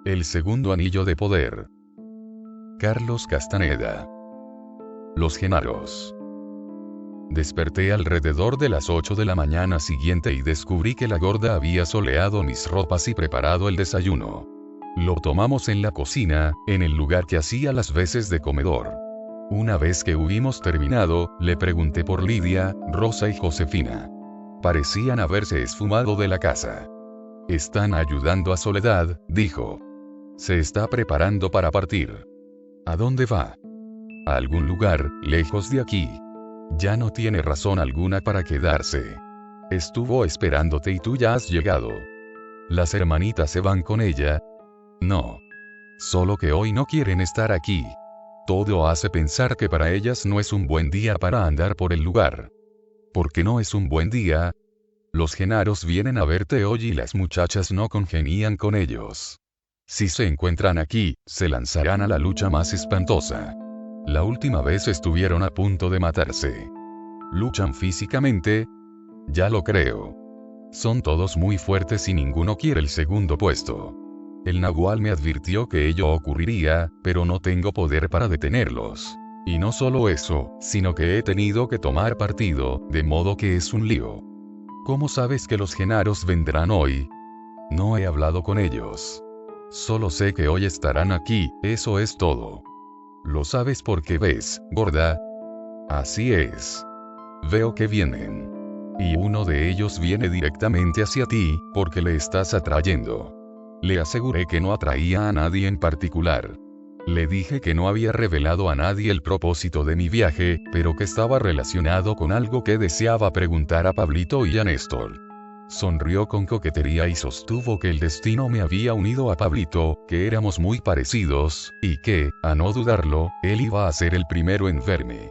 El segundo anillo de poder. Carlos Castaneda. Los Genaros. Desperté alrededor de las 8 de la mañana siguiente y descubrí que la gorda había soleado mis ropas y preparado el desayuno. Lo tomamos en la cocina, en el lugar que hacía las veces de comedor. Una vez que hubimos terminado, le pregunté por Lidia, Rosa y Josefina. Parecían haberse esfumado de la casa. Están ayudando a Soledad, dijo. Se está preparando para partir. ¿A dónde va? A algún lugar, lejos de aquí. Ya no tiene razón alguna para quedarse. Estuvo esperándote y tú ya has llegado. ¿Las hermanitas se van con ella? No. Solo que hoy no quieren estar aquí. Todo hace pensar que para ellas no es un buen día para andar por el lugar. ¿Por qué no es un buen día? Los Genaros vienen a verte hoy y las muchachas no congenian con ellos. Si se encuentran aquí, se lanzarán a la lucha más espantosa. La última vez estuvieron a punto de matarse. ¿Luchan físicamente? Ya lo creo. Son todos muy fuertes y ninguno quiere el segundo puesto. El Nahual me advirtió que ello ocurriría, pero no tengo poder para detenerlos. Y no solo eso, sino que he tenido que tomar partido, de modo que es un lío. ¿Cómo sabes que los Genaros vendrán hoy? No he hablado con ellos. Solo sé que hoy estarán aquí, eso es todo. ¿Lo sabes porque ves, gorda? Así es. Veo que vienen. Y uno de ellos viene directamente hacia ti, porque le estás atrayendo. Le aseguré que no atraía a nadie en particular. Le dije que no había revelado a nadie el propósito de mi viaje, pero que estaba relacionado con algo que deseaba preguntar a Pablito y a Néstor. Sonrió con coquetería y sostuvo que el destino me había unido a Pablito, que éramos muy parecidos, y que, a no dudarlo, él iba a ser el primero en verme.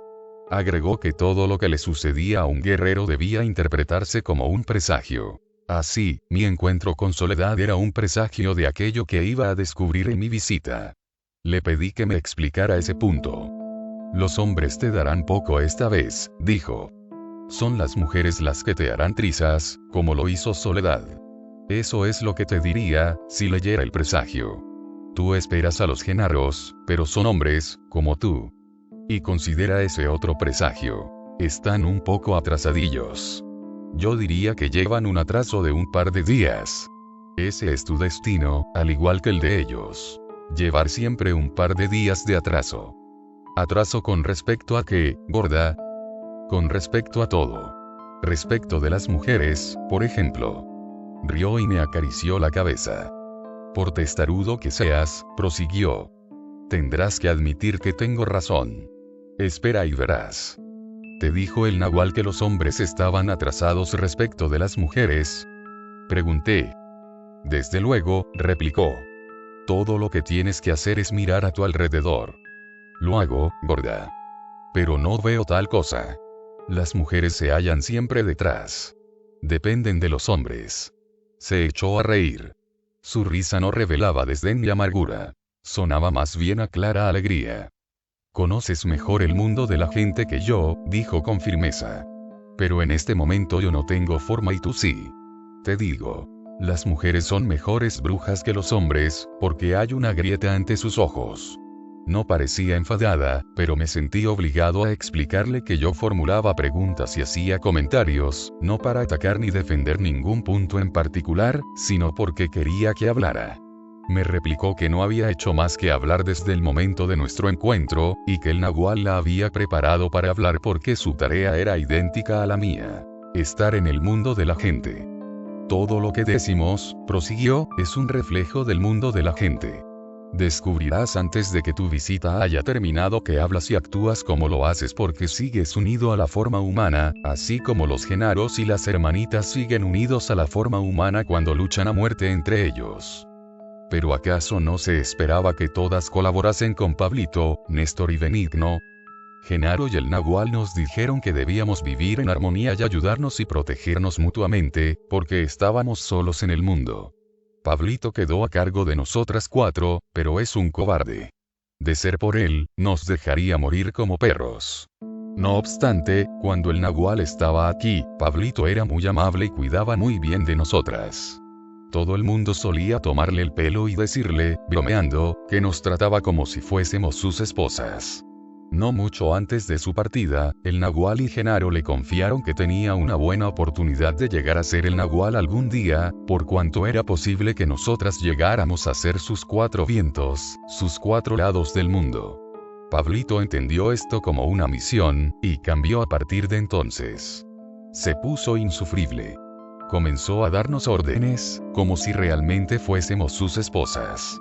Agregó que todo lo que le sucedía a un guerrero debía interpretarse como un presagio. Así, mi encuentro con Soledad era un presagio de aquello que iba a descubrir en mi visita. Le pedí que me explicara ese punto. Los hombres te darán poco esta vez, dijo. Son las mujeres las que te harán trizas, como lo hizo Soledad. Eso es lo que te diría, si leyera el presagio. Tú esperas a los Genaros, pero son hombres, como tú. Y considera ese otro presagio. Están un poco atrasadillos. Yo diría que llevan un atraso de un par de días. Ese es tu destino, al igual que el de ellos. Llevar siempre un par de días de atraso. ¿Atraso con respecto a qué, gorda? Con respecto a todo. Respecto de las mujeres, por ejemplo. Rió y me acarició la cabeza. Por testarudo que seas, prosiguió. Tendrás que admitir que tengo razón. Espera y verás. ¿Te dijo el Nahual que los hombres estaban atrasados respecto de las mujeres? Pregunté. Desde luego, replicó. Todo lo que tienes que hacer es mirar a tu alrededor. Lo hago, gorda. Pero no veo tal cosa. Las mujeres se hallan siempre detrás. Dependen de los hombres. Se echó a reír. Su risa no revelaba desdén ni amargura. Sonaba más bien a clara alegría. Conoces mejor el mundo de la gente que yo, dijo con firmeza. Pero en este momento yo no tengo forma y tú sí. Te digo, las mujeres son mejores brujas que los hombres, porque hay una grieta ante sus ojos. No parecía enfadada, pero me sentí obligado a explicarle que yo formulaba preguntas y hacía comentarios, no para atacar ni defender ningún punto en particular, sino porque quería que hablara. Me replicó que no había hecho más que hablar desde el momento de nuestro encuentro, y que el Nahual la había preparado para hablar porque su tarea era idéntica a la mía. Estar en el mundo de la gente. Todo lo que decimos, prosiguió, es un reflejo del mundo de la gente. Descubrirás antes de que tu visita haya terminado que hablas y actúas como lo haces porque sigues unido a la forma humana, así como los Genaros y las hermanitas siguen unidos a la forma humana cuando luchan a muerte entre ellos. ¿Pero acaso no se esperaba que todas colaborasen con Pablito, Néstor y Benigno? Genaro y el Nahual nos dijeron que debíamos vivir en armonía y ayudarnos y protegernos mutuamente, porque estábamos solos en el mundo. Pablito quedó a cargo de nosotras 4, pero es un cobarde. De ser por él, nos dejaría morir como perros. No obstante, cuando el Nahual estaba aquí, Pablito era muy amable y cuidaba muy bien de nosotras. Todo el mundo solía tomarle el pelo y decirle, bromeando, que nos trataba como si fuésemos sus esposas. No mucho antes de su partida, el Nahual y Genaro le confiaron que tenía una buena oportunidad de llegar a ser el Nahual algún día, por cuanto era posible que nosotras llegáramos a ser sus cuatro vientos, sus cuatro lados del mundo. Pablito entendió esto como una misión, y cambió a partir de entonces. Se puso insufrible. Comenzó a darnos órdenes, como si realmente fuésemos sus esposas.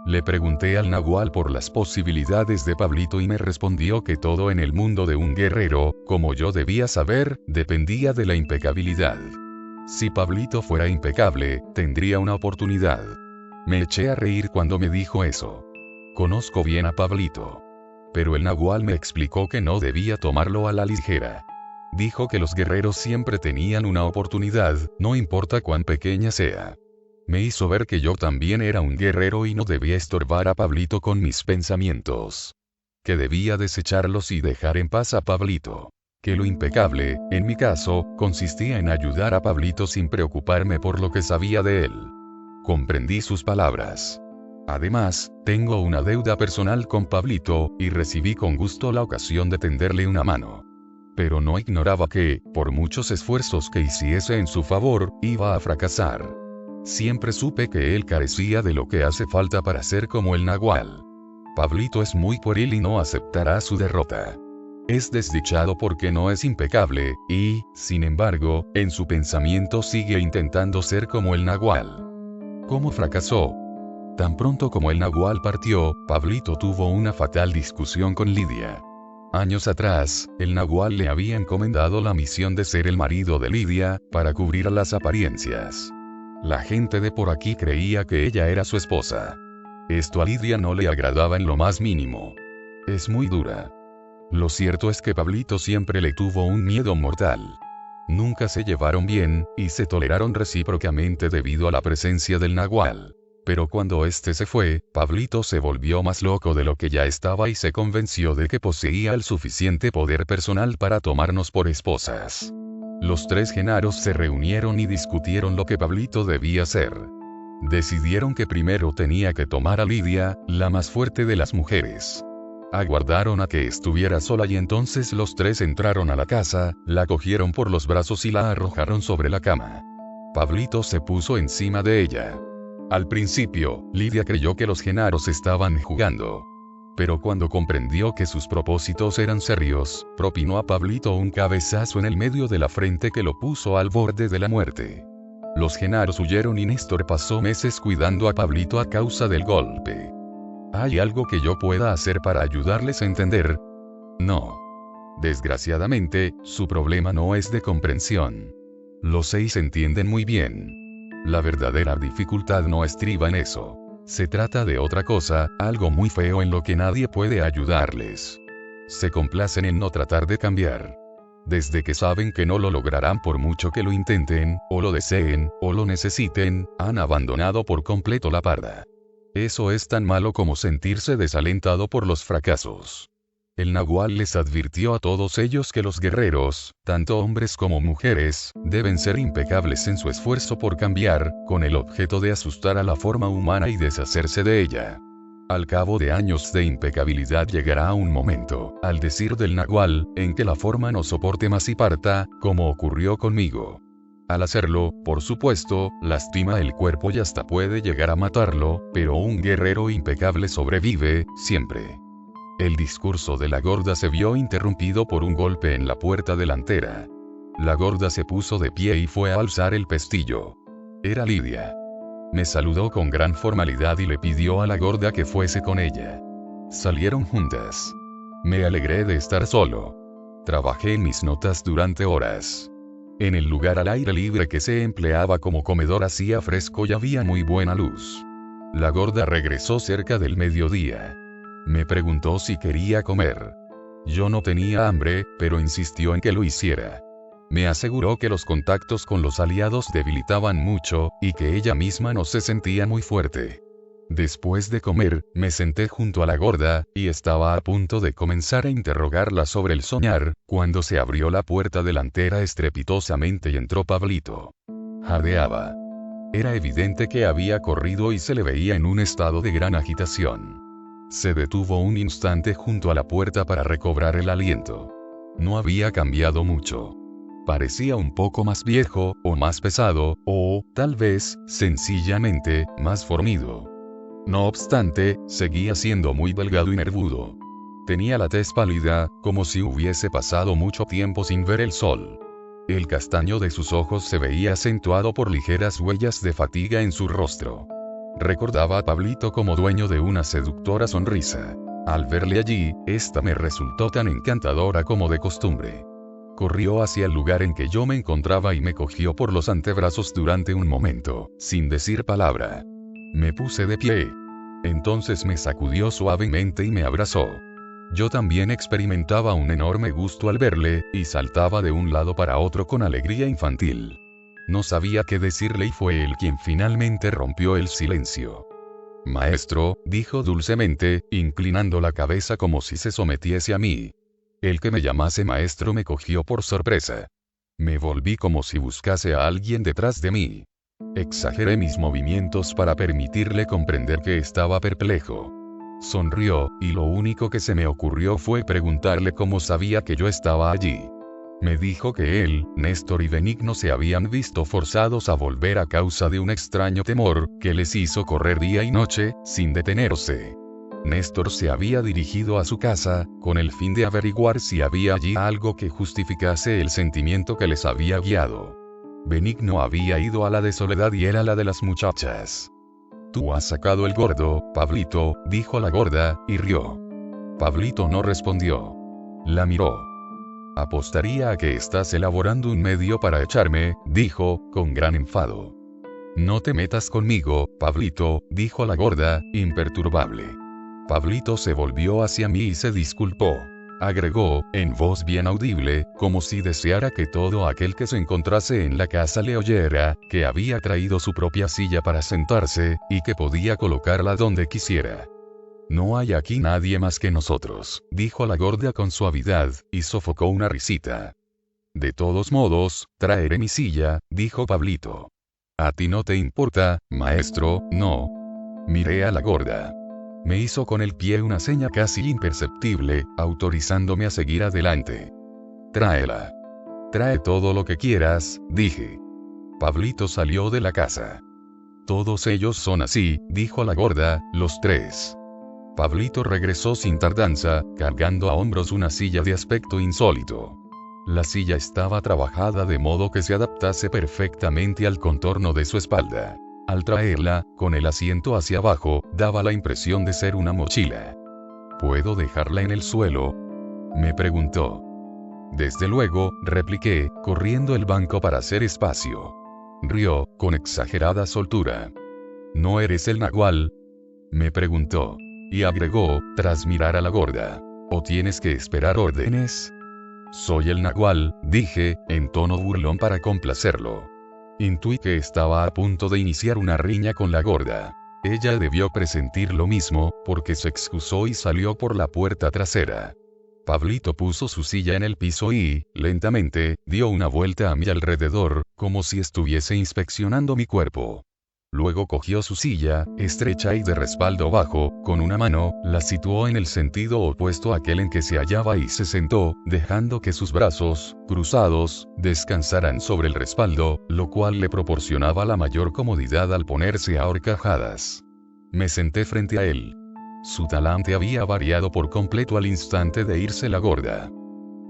Le pregunté al Nahual por las posibilidades de Pablito y me respondió que todo en el mundo de un guerrero, como yo debía saber, dependía de la impecabilidad. Si Pablito fuera impecable, tendría una oportunidad. Me eché a reír cuando me dijo eso. Conozco bien a Pablito. Pero el Nahual me explicó que no debía tomarlo a la ligera. Dijo que los guerreros siempre tenían una oportunidad, no importa cuán pequeña sea. Me hizo ver que yo también era un guerrero y no debía estorbar a Pablito con mis pensamientos. Que debía desecharlos y dejar en paz a Pablito. Que lo impecable, en mi caso, consistía en ayudar a Pablito sin preocuparme por lo que sabía de él. Comprendí sus palabras. Además, tengo una deuda personal con Pablito, y recibí con gusto la ocasión de tenderle una mano. Pero no ignoraba que, por muchos esfuerzos que hiciese en su favor, iba a fracasar. Siempre supe que él carecía de lo que hace falta para ser como el Nahual. Pablito es muy pueril y no aceptará su derrota. Es desdichado porque no es impecable, y, sin embargo, en su pensamiento sigue intentando ser como el Nahual. ¿Cómo fracasó? Tan pronto como el Nahual partió, Pablito tuvo una fatal discusión con Lidia. Años atrás, el Nahual le había encomendado la misión de ser el marido de Lidia, para cubrir las apariencias. La gente de por aquí creía que ella era su esposa. Esto a Lidia no le agradaba en lo más mínimo. Es muy dura. Lo cierto es que Pablito siempre le tuvo un miedo mortal. Nunca se llevaron bien, y se toleraron recíprocamente debido a la presencia del Nahual. Pero cuando este se fue, Pablito se volvió más loco de lo que ya estaba y se convenció de que poseía el suficiente poder personal para tomarnos por esposas. Los tres Genaros se reunieron y discutieron lo que Pablito debía hacer. Decidieron que primero tenía que tomar a Lidia, la más fuerte de las mujeres. Aguardaron a que estuviera sola y entonces los tres entraron a la casa, la cogieron por los brazos y la arrojaron sobre la cama. Pablito se puso encima de ella. Al principio, Lidia creyó que los Genaros estaban jugando. Pero cuando comprendió que sus propósitos eran serios, propinó a Pablito un cabezazo en el medio de la frente que lo puso al borde de la muerte. Los Genaros huyeron y Néstor pasó meses cuidando a Pablito a causa del golpe. ¿Hay algo que yo pueda hacer para ayudarles a entender? No. Desgraciadamente, su problema no es de comprensión. Los 6 entienden muy bien. La verdadera dificultad no estriba en eso. Se trata de otra cosa, algo muy feo en lo que nadie puede ayudarles. Se complacen en no tratar de cambiar. Desde que saben que no lo lograrán por mucho que lo intenten, o lo deseen, o lo necesiten, han abandonado por completo la parda. Eso es tan malo como sentirse desalentado por los fracasos. El Nahual les advirtió a todos ellos que los guerreros, tanto hombres como mujeres, deben ser impecables en su esfuerzo por cambiar, con el objeto de asustar a la forma humana y deshacerse de ella. Al cabo de años de impecabilidad llegará un momento, al decir del Nahual, en que la forma no soporte más y parta, como ocurrió conmigo. Al hacerlo, por supuesto, lastima el cuerpo y hasta puede llegar a matarlo, pero un guerrero impecable sobrevive, siempre. El discurso de la gorda se vio interrumpido por un golpe en la puerta delantera. La gorda se puso de pie y fue a alzar el pestillo. Era Lidia. Me saludó con gran formalidad y le pidió a la gorda que fuese con ella. Salieron juntas. Me alegré de estar solo. Trabajé en mis notas durante horas. En el lugar al aire libre que se empleaba como comedor hacía fresco y había muy buena luz. La gorda regresó cerca del mediodía. Me preguntó si quería comer. Yo no tenía hambre, pero insistió en que lo hiciera. Me aseguró que los contactos con los aliados debilitaban mucho, y que ella misma no se sentía muy fuerte. Después de comer, me senté junto a la gorda, y estaba a punto de comenzar a interrogarla sobre el soñar, cuando se abrió la puerta delantera estrepitosamente y entró Pablito. Jadeaba. Era evidente que había corrido y se le veía en un estado de gran agitación. Se detuvo un instante junto a la puerta para recobrar el aliento. No había cambiado mucho. Parecía un poco más viejo, o más pesado, o, tal vez, sencillamente, más fornido. No obstante, seguía siendo muy delgado y nervudo. Tenía la tez pálida, como si hubiese pasado mucho tiempo sin ver el sol. El castaño de sus ojos se veía acentuado por ligeras huellas de fatiga en su rostro. Recordaba a Pablito como dueño de una seductora sonrisa. Al verle allí, esta me resultó tan encantadora como de costumbre. Corrió hacia el lugar en que yo me encontraba y me cogió por los antebrazos durante un momento, sin decir palabra. Me puse de pie. Entonces me sacudió suavemente y me abrazó. Yo también experimentaba un enorme gusto al verle, y saltaba de un lado para otro con alegría infantil. No sabía qué decirle y fue él quien finalmente rompió el silencio. Maestro, dijo dulcemente, inclinando la cabeza como si se sometiese a mí. El que me llamase maestro me cogió por sorpresa. Me volví como si buscase a alguien detrás de mí. Exageré mis movimientos para permitirle comprender que estaba perplejo. Sonrió, y lo único que se me ocurrió fue preguntarle cómo sabía que yo estaba allí. Me dijo que él, Néstor y Benigno se habían visto forzados a volver a causa de un extraño temor, que les hizo correr día y noche, sin detenerse. Néstor se había dirigido a su casa, con el fin de averiguar si había allí algo que justificase el sentimiento que les había guiado. Benigno había ido a la de Soledad y era la de las muchachas. Tú has sacado el gordo, Pablito, dijo la gorda, y rió. Pablito no respondió. La miró. Apostaría a que estás elaborando un medio para echarme, dijo, con gran enfado. No te metas conmigo, Pablito, dijo la gorda, imperturbable. Pablito se volvió hacia mí y se disculpó. Agregó, en voz bien audible, como si deseara que todo aquel que se encontrase en la casa le oyera, que había traído su propia silla para sentarse, y que podía colocarla donde quisiera. No hay aquí nadie más que nosotros, dijo la gorda con suavidad, y sofocó una risita. De todos modos, traeré mi silla, dijo Pablito. ¿A ti no te importa, maestro? No. Miré a la gorda. Me hizo con el pie una seña casi imperceptible, autorizándome a seguir adelante. Tráela. Trae todo lo que quieras, dije. Pablito salió de la casa. Todos ellos son así, dijo la gorda, los tres. Pablito regresó sin tardanza, cargando a hombros una silla de aspecto insólito. La silla estaba trabajada de modo que se adaptase perfectamente al contorno de su espalda. Al traerla, con el asiento hacia abajo, daba la impresión de ser una mochila. ¿Puedo dejarla en el suelo?, me preguntó. Desde luego, repliqué, corriendo el banco para hacer espacio. Rió, con exagerada soltura. ¿No eres el nagual?, me preguntó. Y agregó, tras mirar a la gorda. ¿O tienes que esperar órdenes? Soy el nagual, dije, en tono burlón para complacerlo. Intuí que estaba a punto de iniciar una riña con la gorda. Ella debió presentir lo mismo, porque se excusó y salió por la puerta trasera. Pablito puso su silla en el piso y, lentamente, dio una vuelta a mi alrededor, como si estuviese inspeccionando mi cuerpo. Luego cogió su silla, estrecha y de respaldo bajo, con una mano, la situó en el sentido opuesto a aquel en que se hallaba y se sentó, dejando que sus brazos, cruzados, descansaran sobre el respaldo, lo cual le proporcionaba la mayor comodidad al ponerse a horcajadas. Me senté frente a él. Su talante había variado por completo al instante de irse la gorda.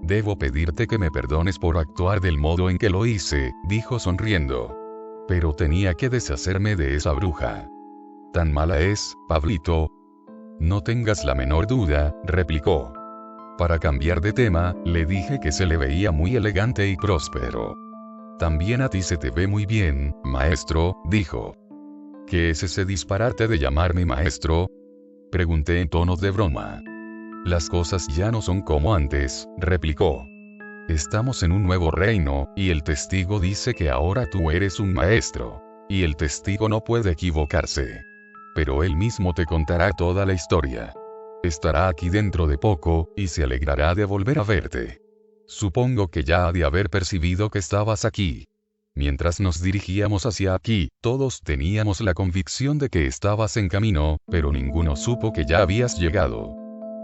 Debo pedirte que me perdones por actuar del modo en que lo hice, dijo sonriendo. Pero tenía que deshacerme de esa bruja. ¿Tan mala es, Pablito? No tengas la menor duda, replicó. Para cambiar de tema, le dije que se le veía muy elegante y próspero. También a ti se te ve muy bien, maestro, dijo. ¿Qué es ese disparate de llamarme maestro?, pregunté en tono de broma. Las cosas ya no son como antes, replicó. Estamos en un nuevo reino, y el testigo dice que ahora tú eres un maestro. Y el testigo no puede equivocarse. Pero él mismo te contará toda la historia. Estará aquí dentro de poco, y se alegrará de volver a verte. Supongo que ya ha de haber percibido que estabas aquí. Mientras nos dirigíamos hacia aquí, todos teníamos la convicción de que estabas en camino, pero ninguno supo que ya habías llegado.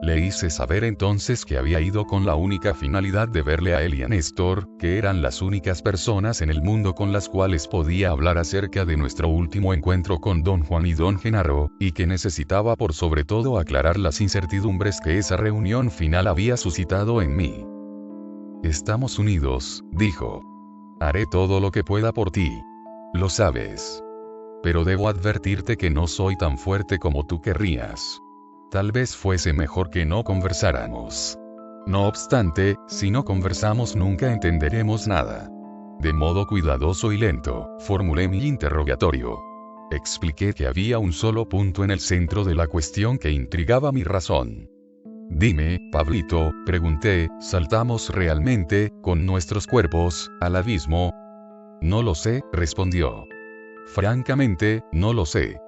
Le hice saber entonces que había ido con la única finalidad de verle a él y a Néstor, que eran las únicas personas en el mundo con las cuales podía hablar acerca de nuestro último encuentro con don Juan y don Genaro, y que necesitaba por sobre todo aclarar las incertidumbres que esa reunión final había suscitado en mí. Estamos unidos, dijo. Haré todo lo que pueda por ti. Lo sabes. Pero debo advertirte que no soy tan fuerte como tú querrías. Tal vez fuese mejor que no conversáramos. No obstante, si no conversamos nunca entenderemos nada. De modo cuidadoso y lento, formulé mi interrogatorio. Expliqué que había un solo punto en el centro de la cuestión que intrigaba mi razón. Dime, Pablito, pregunté, ¿saltamos realmente, con nuestros cuerpos, al abismo? No lo sé, respondió. Francamente, no lo sé.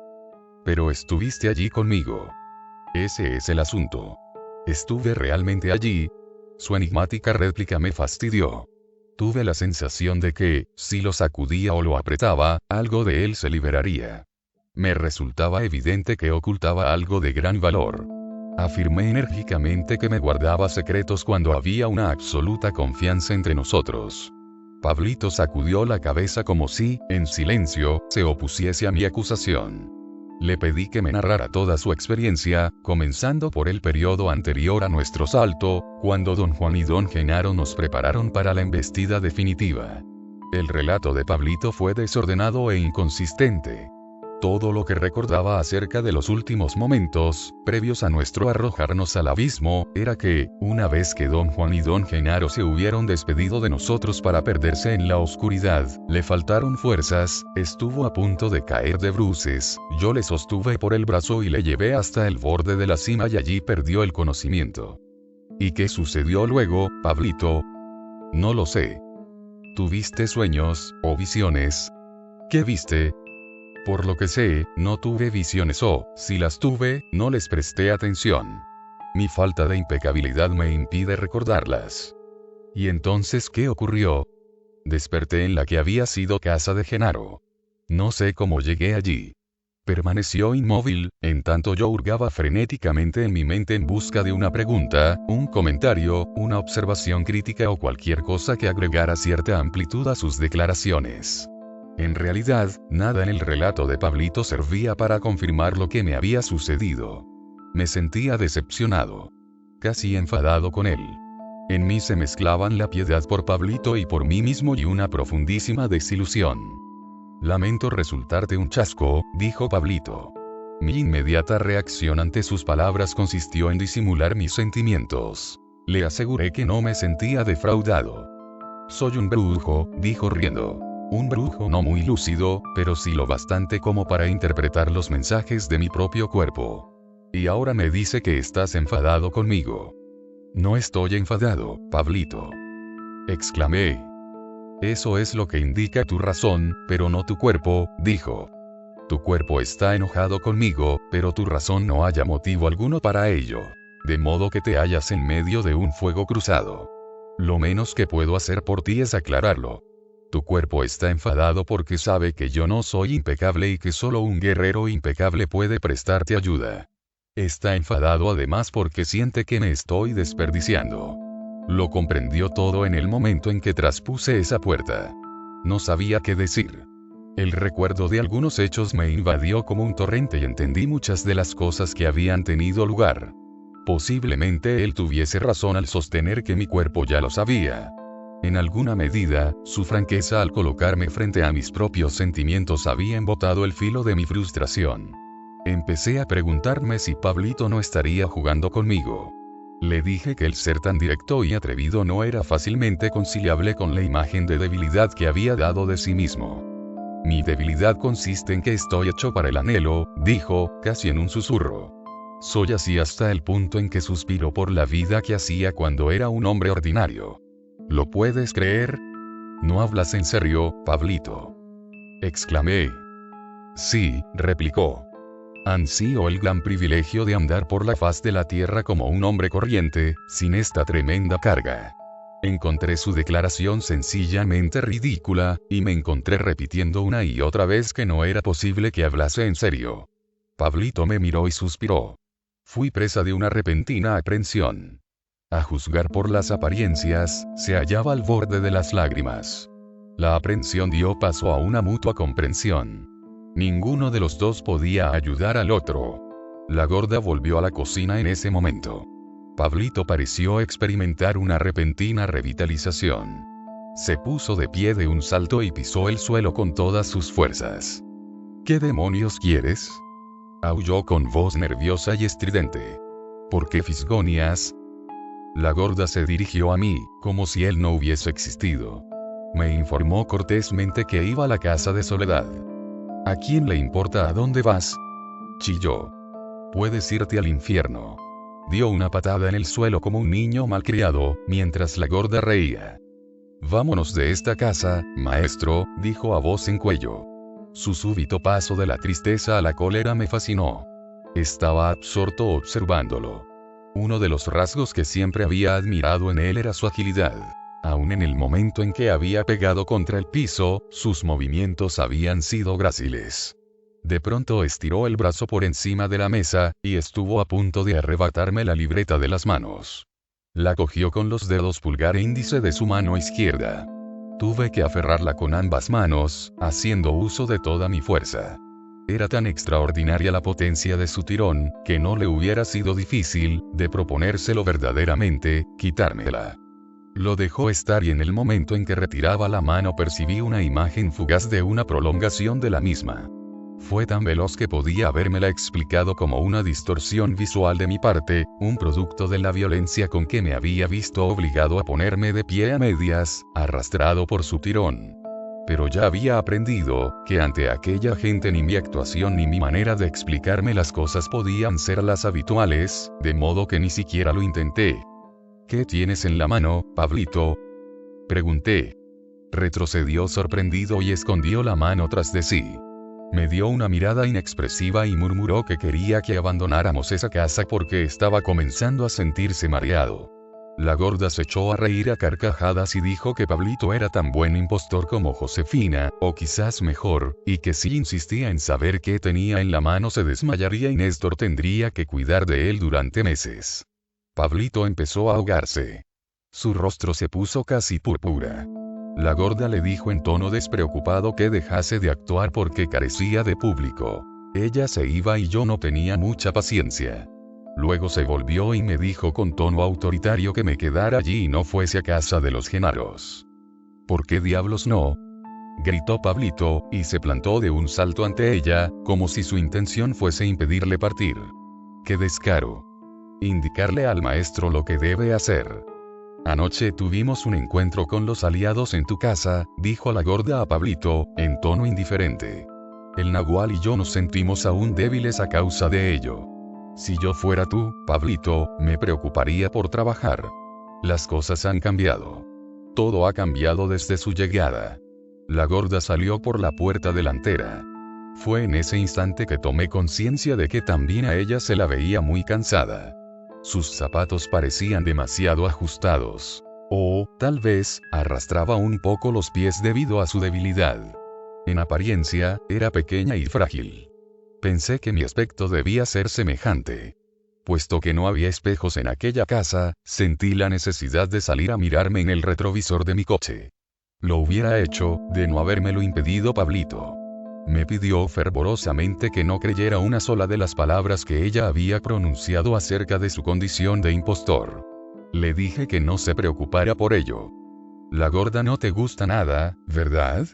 Pero estuviste allí conmigo. Ese es el asunto. ¿Estuve realmente allí? Su enigmática réplica me fastidió. Tuve la sensación de que, si lo sacudía o lo apretaba, algo de él se liberaría. Me resultaba evidente que ocultaba algo de gran valor. Afirmé enérgicamente que me guardaba secretos cuando había una absoluta confianza entre nosotros. Pablito sacudió la cabeza como si, en silencio, se opusiese a mi acusación. Le pedí que me narrara toda su experiencia, comenzando por el periodo anterior a nuestro salto, cuando don Juan y don Genaro nos prepararon para la embestida definitiva. El relato de Pablito fue desordenado e inconsistente. Todo lo que recordaba acerca de los últimos momentos, previos a nuestro arrojarnos al abismo, era que, una vez que don Juan y don Genaro se hubieron despedido de nosotros para perderse en la oscuridad, le faltaron fuerzas, estuvo a punto de caer de bruces, yo le sostuve por el brazo y le llevé hasta el borde de la cima y allí perdió el conocimiento. ¿Y qué sucedió luego, Pablito? No lo sé. ¿Tuviste sueños, o visiones? ¿Qué viste? Por lo que sé, no tuve visiones o, si las tuve, no les presté atención. Mi falta de impecabilidad me impide recordarlas. ¿Y entonces qué ocurrió? Desperté en la que había sido casa de Genaro. No sé cómo llegué allí. Permaneció inmóvil, en tanto yo hurgaba frenéticamente en mi mente en busca de una pregunta, un comentario, una observación crítica o cualquier cosa que agregara cierta amplitud a sus declaraciones. En realidad, nada en el relato de Pablito servía para confirmar lo que me había sucedido. Me sentía decepcionado. Casi enfadado con él. En mí se mezclaban la piedad por Pablito y por mí mismo y una profundísima desilusión. Lamento resultarte un chasco, dijo Pablito. Mi inmediata reacción ante sus palabras consistió en disimular mis sentimientos. Le aseguré que no me sentía defraudado. Soy un brujo, dijo riendo. Un brujo no muy lúcido, pero sí lo bastante como para interpretar los mensajes de mi propio cuerpo. Y ahora me dice que estás enfadado conmigo. No estoy enfadado, Pablito. Exclamé. Eso es lo que indica tu razón, pero no tu cuerpo, dijo. Tu cuerpo está enojado conmigo, pero tu razón no haya motivo alguno para ello. De modo que te hallas en medio de un fuego cruzado. Lo menos que puedo hacer por ti es aclararlo. Tu cuerpo está enfadado porque sabe que yo no soy impecable y que solo un guerrero impecable puede prestarte ayuda. Está enfadado además porque siente que me estoy desperdiciando. Lo comprendió todo en el momento en que traspuse esa puerta. No sabía qué decir. El recuerdo de algunos hechos me invadió como un torrente y entendí muchas de las cosas que habían tenido lugar. Posiblemente él tuviese razón al sostener que mi cuerpo ya lo sabía. En alguna medida, su franqueza al colocarme frente a mis propios sentimientos había embotado el filo de mi frustración. Empecé a preguntarme si Pablito no estaría jugando conmigo. Le dije que el ser tan directo y atrevido no era fácilmente conciliable con la imagen de debilidad que había dado de sí mismo. Mi debilidad consiste en que estoy hecho para el anhelo, dijo, casi en un susurro. Soy así hasta el punto en que suspiro por la vida que hacía cuando era un hombre ordinario. ¿Lo puedes creer? ¿No hablas en serio, Pablito? Exclamé. Sí, replicó. Ansío el gran privilegio de andar por la faz de la tierra como un hombre corriente, sin esta tremenda carga. Encontré su declaración sencillamente ridícula, y me encontré repitiendo una y otra vez que no era posible que hablase en serio. Pablito me miró y suspiró. Fui presa de una repentina aprensión. A juzgar por las apariencias, se hallaba al borde de las lágrimas. La aprensión dio paso a una mutua comprensión. Ninguno de los dos podía ayudar al otro. La gorda volvió a la cocina en ese momento. Pablito pareció experimentar una repentina revitalización. Se puso de pie de un salto y pisó el suelo con todas sus fuerzas. ¿Qué demonios quieres?, aulló con voz nerviosa y estridente. ¿Por qué fisgonias? La gorda se dirigió a mí, como si él no hubiese existido. Me informó cortésmente que iba a la casa de Soledad. ¿A quién le importa a dónde vas?, chilló. Puedes irte al infierno. Dio una patada en el suelo como un niño malcriado, mientras la gorda reía. Vámonos de esta casa, maestro, dijo a voz en cuello. Su súbito paso de la tristeza a la cólera me fascinó. Estaba absorto observándolo. Uno de los rasgos que siempre había admirado en él era su agilidad. Aun en el momento en que había pegado contra el piso, sus movimientos habían sido gráciles. De pronto estiró el brazo por encima de la mesa, y estuvo a punto de arrebatarme la libreta de las manos. La cogió con los dedos pulgar e índice de su mano izquierda. Tuve que aferrarla con ambas manos, haciendo uso de toda mi fuerza. Era tan extraordinaria la potencia de su tirón, que no le hubiera sido difícil, de proponérselo verdaderamente, quitármela. Lo dejó estar y en el momento en que retiraba la mano percibí una imagen fugaz de una prolongación de la misma. Fue tan veloz que podía habérmela explicado como una distorsión visual de mi parte, un producto de la violencia con que me había visto obligado a ponerme de pie a medias, arrastrado por su tirón. Pero ya había aprendido, que ante aquella gente ni mi actuación ni mi manera de explicarme las cosas podían ser las habituales, de modo que ni siquiera lo intenté. ¿Qué tienes en la mano, Pablito?, pregunté. Retrocedió sorprendido y escondió la mano tras de sí. Me dio una mirada inexpresiva y murmuró que quería que abandonáramos esa casa porque estaba comenzando a sentirse mareado. La gorda se echó a reír a carcajadas y dijo que Pablito era tan buen impostor como Josefina, o quizás mejor, y que si insistía en saber qué tenía en la mano se desmayaría y Néstor tendría que cuidar de él durante meses. Pablito empezó a ahogarse. Su rostro se puso casi púrpura. La gorda le dijo en tono despreocupado que dejase de actuar porque carecía de público. Ella se iba y yo no tenía mucha paciencia. Luego se volvió y me dijo con tono autoritario que me quedara allí y no fuese a casa de los Genaros. ¿Por qué diablos no?, gritó Pablito, y se plantó de un salto ante ella, como si su intención fuese impedirle partir. ¡Qué descaro! Indicarle al maestro lo que debe hacer. Anoche tuvimos un encuentro con los aliados en tu casa, dijo la gorda a Pablito, en tono indiferente. El Nahual y yo nos sentimos aún débiles a causa de ello. Si yo fuera tú, Pablito, me preocuparía por trabajar. Las cosas han cambiado. Todo ha cambiado desde su llegada. La gorda salió por la puerta delantera. Fue en ese instante que tomé conciencia de que también a ella se la veía muy cansada. Sus zapatos parecían demasiado ajustados. O, tal vez, arrastraba un poco los pies debido a su debilidad. En apariencia, era pequeña y frágil. Pensé que mi aspecto debía ser semejante. Puesto que no había espejos en aquella casa, sentí la necesidad de salir a mirarme en el retrovisor de mi coche. Lo hubiera hecho, de no habérmelo impedido Pablito. Me pidió fervorosamente que no creyera una sola de las palabras que ella había pronunciado acerca de su condición de impostor. Le dije que no se preocupara por ello. La gorda no te gusta nada, ¿verdad?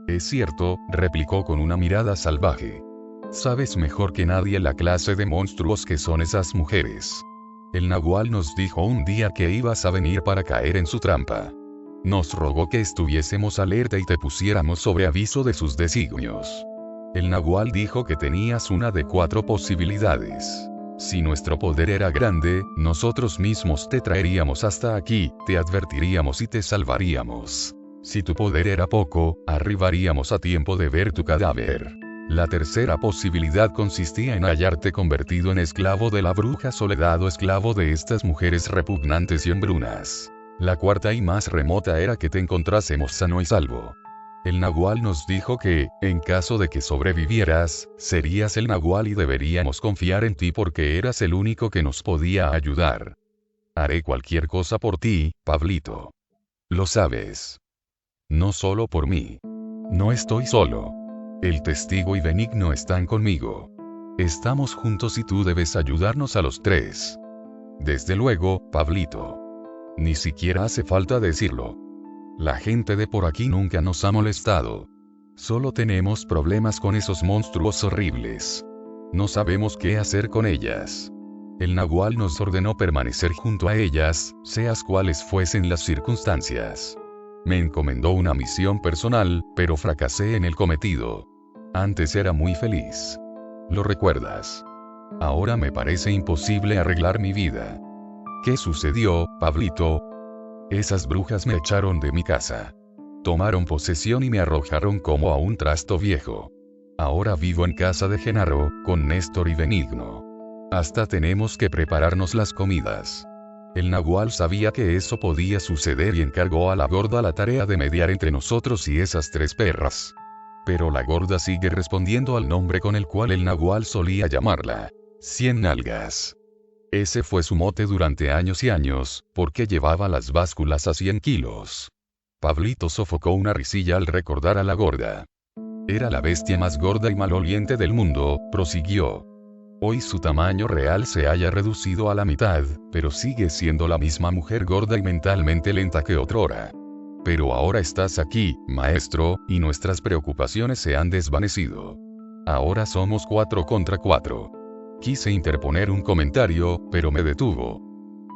Es cierto, replicó con una mirada salvaje. Sabes mejor que nadie la clase de monstruos que son esas mujeres. El Nahual nos dijo un día que ibas a venir para caer en su trampa. Nos rogó que estuviésemos alerta y te pusiéramos sobre aviso de sus designios. El Nahual dijo que tenías una de 4 posibilidades. Si nuestro poder era grande, nosotros mismos te traeríamos hasta aquí, te advertiríamos y te salvaríamos. Si tu poder era poco, arribaríamos a tiempo de ver tu cadáver. La tercera posibilidad consistía en hallarte convertido en esclavo de la bruja Soledad o esclavo de estas mujeres repugnantes y hambrunas. La cuarta y más remota era que te encontrásemos sano y salvo. El Nahual nos dijo que, en caso de que sobrevivieras, serías el Nahual y deberíamos confiar en ti porque eras el único que nos podía ayudar. Haré cualquier cosa por ti, Pablito. Lo sabes. No solo por mí. No estoy solo. El testigo y Benigno están conmigo. Estamos juntos y tú debes ayudarnos a los tres. Desde luego, Pablito. Ni siquiera hace falta decirlo. La gente de por aquí nunca nos ha molestado. Solo tenemos problemas con esos monstruos horribles. No sabemos qué hacer con ellas. El Nahual nos ordenó permanecer junto a ellas, seas cuales fuesen las circunstancias. Me encomendó una misión personal, pero fracasé en el cometido. Antes era muy feliz. ¿Lo recuerdas? Ahora me parece imposible arreglar mi vida. ¿Qué sucedió, Pablito? Esas brujas me echaron de mi casa. Tomaron posesión y me arrojaron como a un trasto viejo. Ahora vivo en casa de Genaro, con Néstor y Benigno. Hasta tenemos que prepararnos las comidas. El Nahual sabía que eso podía suceder y encargó a la gorda la tarea de mediar entre nosotros y esas tres perras. Pero la gorda sigue respondiendo al nombre con el cual el Nahual solía llamarla: 100 nalgas. Ese fue su mote durante años y años, porque llevaba las básculas a 100 kilos. Pablito sofocó una risilla al recordar a la gorda. Era la bestia más gorda y maloliente del mundo, prosiguió. Hoy su tamaño real se haya reducido a la mitad, pero sigue siendo la misma mujer gorda y mentalmente lenta que otrora. Pero ahora estás aquí, maestro, y nuestras preocupaciones se han desvanecido. Ahora somos 4 contra 4. Quise interponer un comentario, pero me detuvo.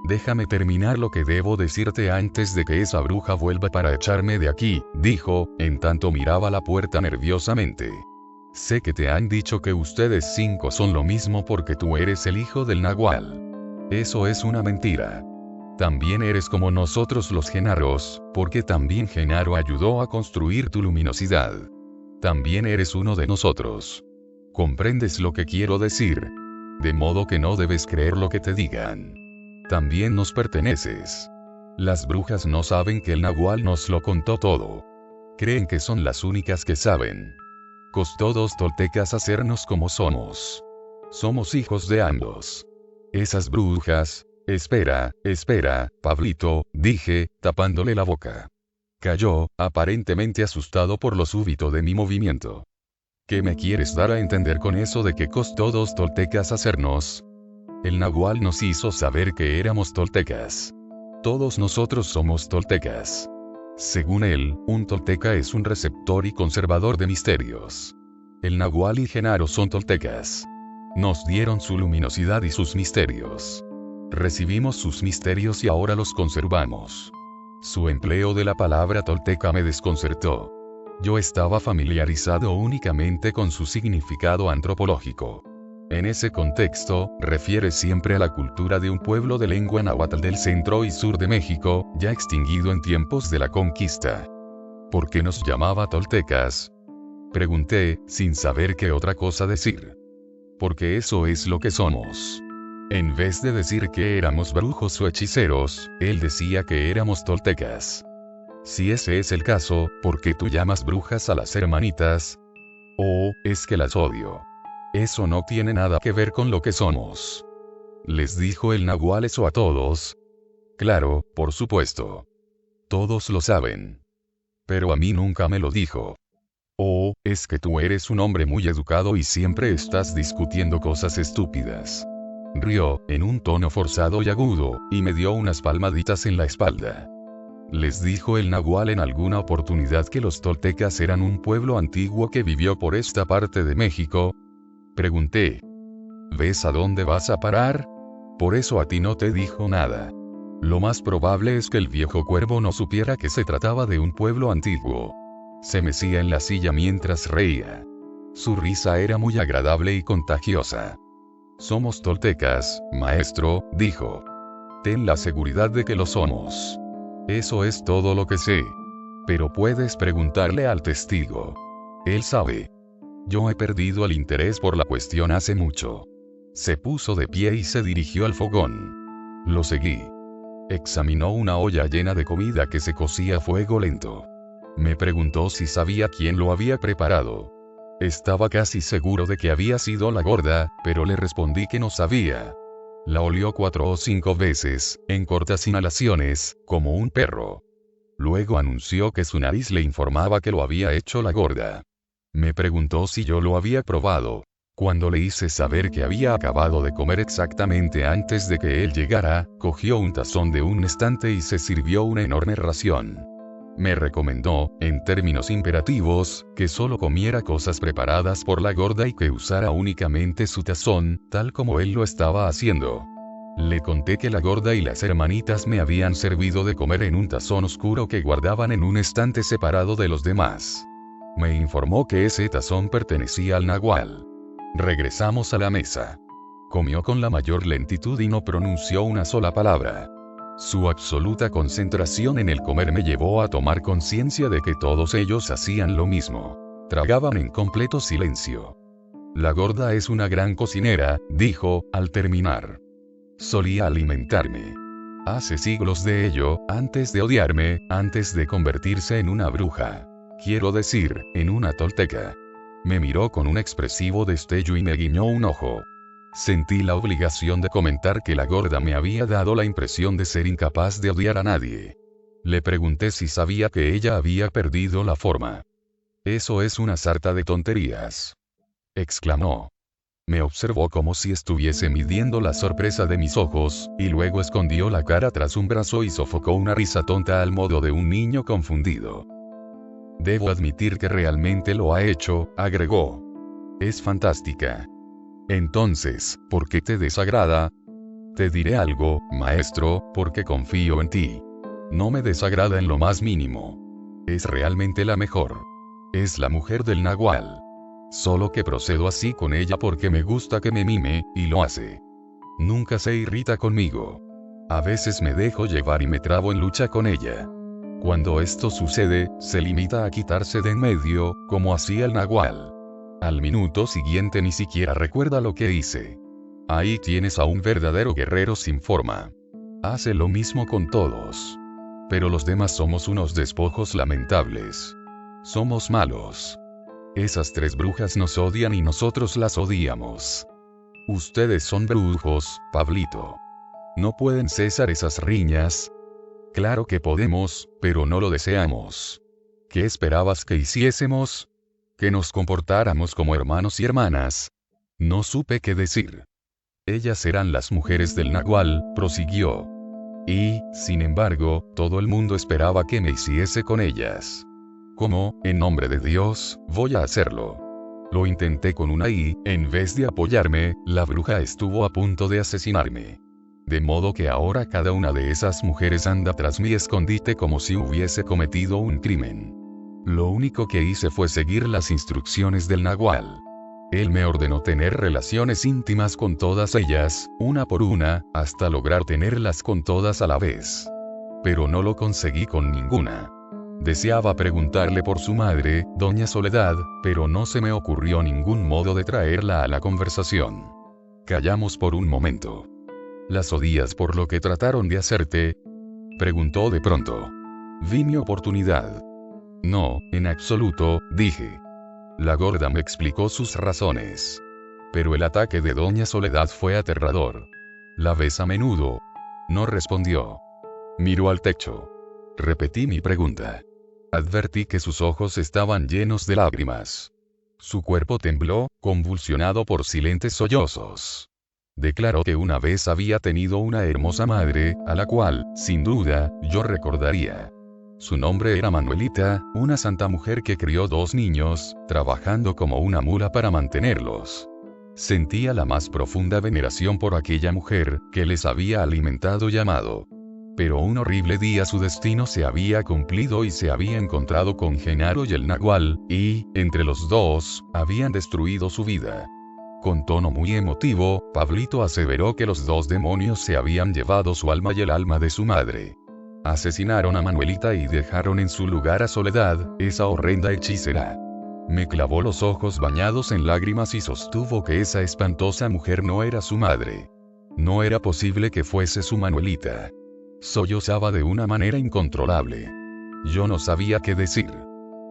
Déjame terminar lo que debo decirte antes de que esa bruja vuelva para echarme de aquí, dijo, en tanto miraba la puerta nerviosamente. Sé que te han dicho que ustedes 5 son lo mismo porque tú eres el hijo del Nahual. Eso es una mentira. También eres como nosotros los Genaros, porque también Genaro ayudó a construir tu luminosidad. También eres uno de nosotros. ¿Comprendes lo que quiero decir? De modo que no debes creer lo que te digan. También nos perteneces. Las brujas no saben que el Nahual nos lo contó todo. Creen que son las únicas que saben. Costó 2 toltecas hacernos como somos. Somos hijos de ambos. Esas brujas... Espera, Pablito, dije, tapándole la boca. Calló, aparentemente asustado por lo súbito de mi movimiento. ¿Qué me quieres dar a entender con eso de que costó 2 toltecas hacernos? El Nahual nos hizo saber que éramos toltecas. Todos nosotros somos toltecas. Según él, un tolteca es un receptor y conservador de misterios. El Nahual y Genaro son toltecas. Nos dieron su luminosidad y sus misterios. Recibimos sus misterios y ahora los conservamos. Su empleo de la palabra tolteca me desconcertó. Yo estaba familiarizado únicamente con su significado antropológico. En ese contexto, refiere siempre a la cultura de un pueblo de lengua náhuatl del centro y sur de México, ya extinguido en tiempos de la conquista. ¿Por qué nos llamaba toltecas? Pregunté, sin saber qué otra cosa decir. Porque eso es lo que somos. En vez de decir que éramos brujos o hechiceros, él decía que éramos toltecas. Si ese es el caso, ¿por qué tú llamas brujas a las hermanitas? Oh, es que las odio. Eso no tiene nada que ver con lo que somos. ¿Les dijo el Nahual eso a todos? Claro, por supuesto. Todos lo saben. Pero a mí nunca me lo dijo. Oh, es que tú eres un hombre muy educado y siempre estás discutiendo cosas estúpidas. Rió, en un tono forzado y agudo, y me dio unas palmaditas en la espalda. ¿Les dijo el Nahual en alguna oportunidad que los toltecas eran un pueblo antiguo que vivió por esta parte de México? Pregunté. ¿Ves a dónde vas a parar? Por eso a ti no te dijo nada. Lo más probable es que el viejo cuervo no supiera que se trataba de un pueblo antiguo. Se mecía en la silla mientras reía. Su risa era muy agradable y contagiosa. Somos toltecas, maestro, dijo. Ten la seguridad de que lo somos. Eso es todo lo que sé. Pero puedes preguntarle al testigo. Él sabe. Yo he perdido el interés por la cuestión hace mucho. Se puso de pie y se dirigió al fogón. Lo seguí. Examinó una olla llena de comida que se cocía a fuego lento. Me preguntó si sabía quién lo había preparado. Estaba casi seguro de que había sido la gorda, pero le respondí que no sabía. La olió 4 o 5 veces, en cortas inhalaciones, como un perro. Luego anunció que su nariz le informaba que lo había hecho la gorda. Me preguntó si yo lo había probado. Cuando le hice saber que había acabado de comer exactamente antes de que él llegara, cogió un tazón de un estante y se sirvió una enorme ración. Me recomendó, en términos imperativos, que solo comiera cosas preparadas por la gorda y que usara únicamente su tazón, tal como él lo estaba haciendo. Le conté que la gorda y las hermanitas me habían servido de comer en un tazón oscuro que guardaban en un estante separado de los demás. Me informó que ese tazón pertenecía al nahual. Regresamos a la mesa. Comió con la mayor lentitud y no pronunció una sola palabra. Su absoluta concentración en el comer me llevó a tomar conciencia de que todos ellos hacían lo mismo. Tragaban en completo silencio. La gorda es una gran cocinera, dijo, al terminar. Solía alimentarme. Hace siglos de ello, antes de odiarme, antes de convertirse en una bruja. Quiero decir, en una tolteca. Me miró con un expresivo destello y me guiñó un ojo. Sentí la obligación de comentar que la gorda me había dado la impresión de ser incapaz de odiar a nadie. Le pregunté si sabía que ella había perdido la forma. Eso es una sarta de tonterías, exclamó. Me observó como si estuviese midiendo la sorpresa de mis ojos, y luego escondió la cara tras un brazo y sofocó una risa tonta al modo de un niño confundido. Debo admitir que realmente lo ha hecho, agregó. Es fantástica. Entonces, ¿por qué te desagrada? Te diré algo, maestro, porque confío en ti. No me desagrada en lo más mínimo. Es realmente la mejor. Es la mujer del nahual. Solo que procedo así con ella porque me gusta que me mime, y lo hace. Nunca se irrita conmigo. A veces me dejo llevar y me trabo en lucha con ella. Cuando esto sucede, se limita a quitarse de en medio, como hacía el nahual. Al minuto siguiente ni siquiera recuerda lo que hice. Ahí tienes a un verdadero guerrero sin forma. Hace lo mismo con todos. Pero los demás somos unos despojos lamentables. Somos malos. Esas 3 brujas nos odian y nosotros las odiamos. Ustedes son brujos, Pablito. No pueden cesar esas riñas. Claro que podemos, pero no lo deseamos. ¿Qué esperabas que hiciésemos? Que nos comportáramos como hermanos y hermanas. No supe qué decir. Ellas eran las mujeres del nahual, prosiguió. Y, sin embargo, todo el mundo esperaba que me hiciese con ellas. ¿Cómo, en nombre de Dios, voy a hacerlo? Lo intenté con una y, en vez de apoyarme, la bruja estuvo a punto de asesinarme. De modo que ahora cada una de esas mujeres anda tras mi escondite como si hubiese cometido un crimen. Lo único que hice fue seguir las instrucciones del nahual. Él me ordenó tener relaciones íntimas con todas ellas, una por una, hasta lograr tenerlas con todas a la vez. Pero no lo conseguí con ninguna. Deseaba preguntarle por su madre, doña Soledad, pero no se me ocurrió ningún modo de traerla a la conversación. Callamos por un momento. ¿Las odias por lo que trataron de hacerte?, preguntó de pronto. Vi mi oportunidad. No, en absoluto, dije. La gorda me explicó sus razones. Pero el ataque de doña Soledad fue aterrador. ¿La ves a menudo? No respondió. Miró al techo. Repetí mi pregunta. Advertí que sus ojos estaban llenos de lágrimas. Su cuerpo tembló, convulsionado por silentes sollozos. Declaró que una vez había tenido una hermosa madre, a la cual, sin duda, yo recordaría. Su nombre era Manuelita, una santa mujer que crió 2 niños, trabajando como una mula para mantenerlos. Sentía la más profunda veneración por aquella mujer, que les había alimentado y amado. Pero un horrible día su destino se había cumplido y se había encontrado con Genaro y el nahual, y, entre los dos, habían destruido su vida. Con tono muy emotivo, Pablito aseveró que los 2 demonios se habían llevado su alma y el alma de su madre. Asesinaron a Manuelita y dejaron en su lugar a Soledad, esa horrenda hechicera. Me clavó los ojos bañados en lágrimas y sostuvo que esa espantosa mujer no era su madre. No era posible que fuese su Manuelita. Sollozaba de una manera incontrolable. Yo no sabía qué decir.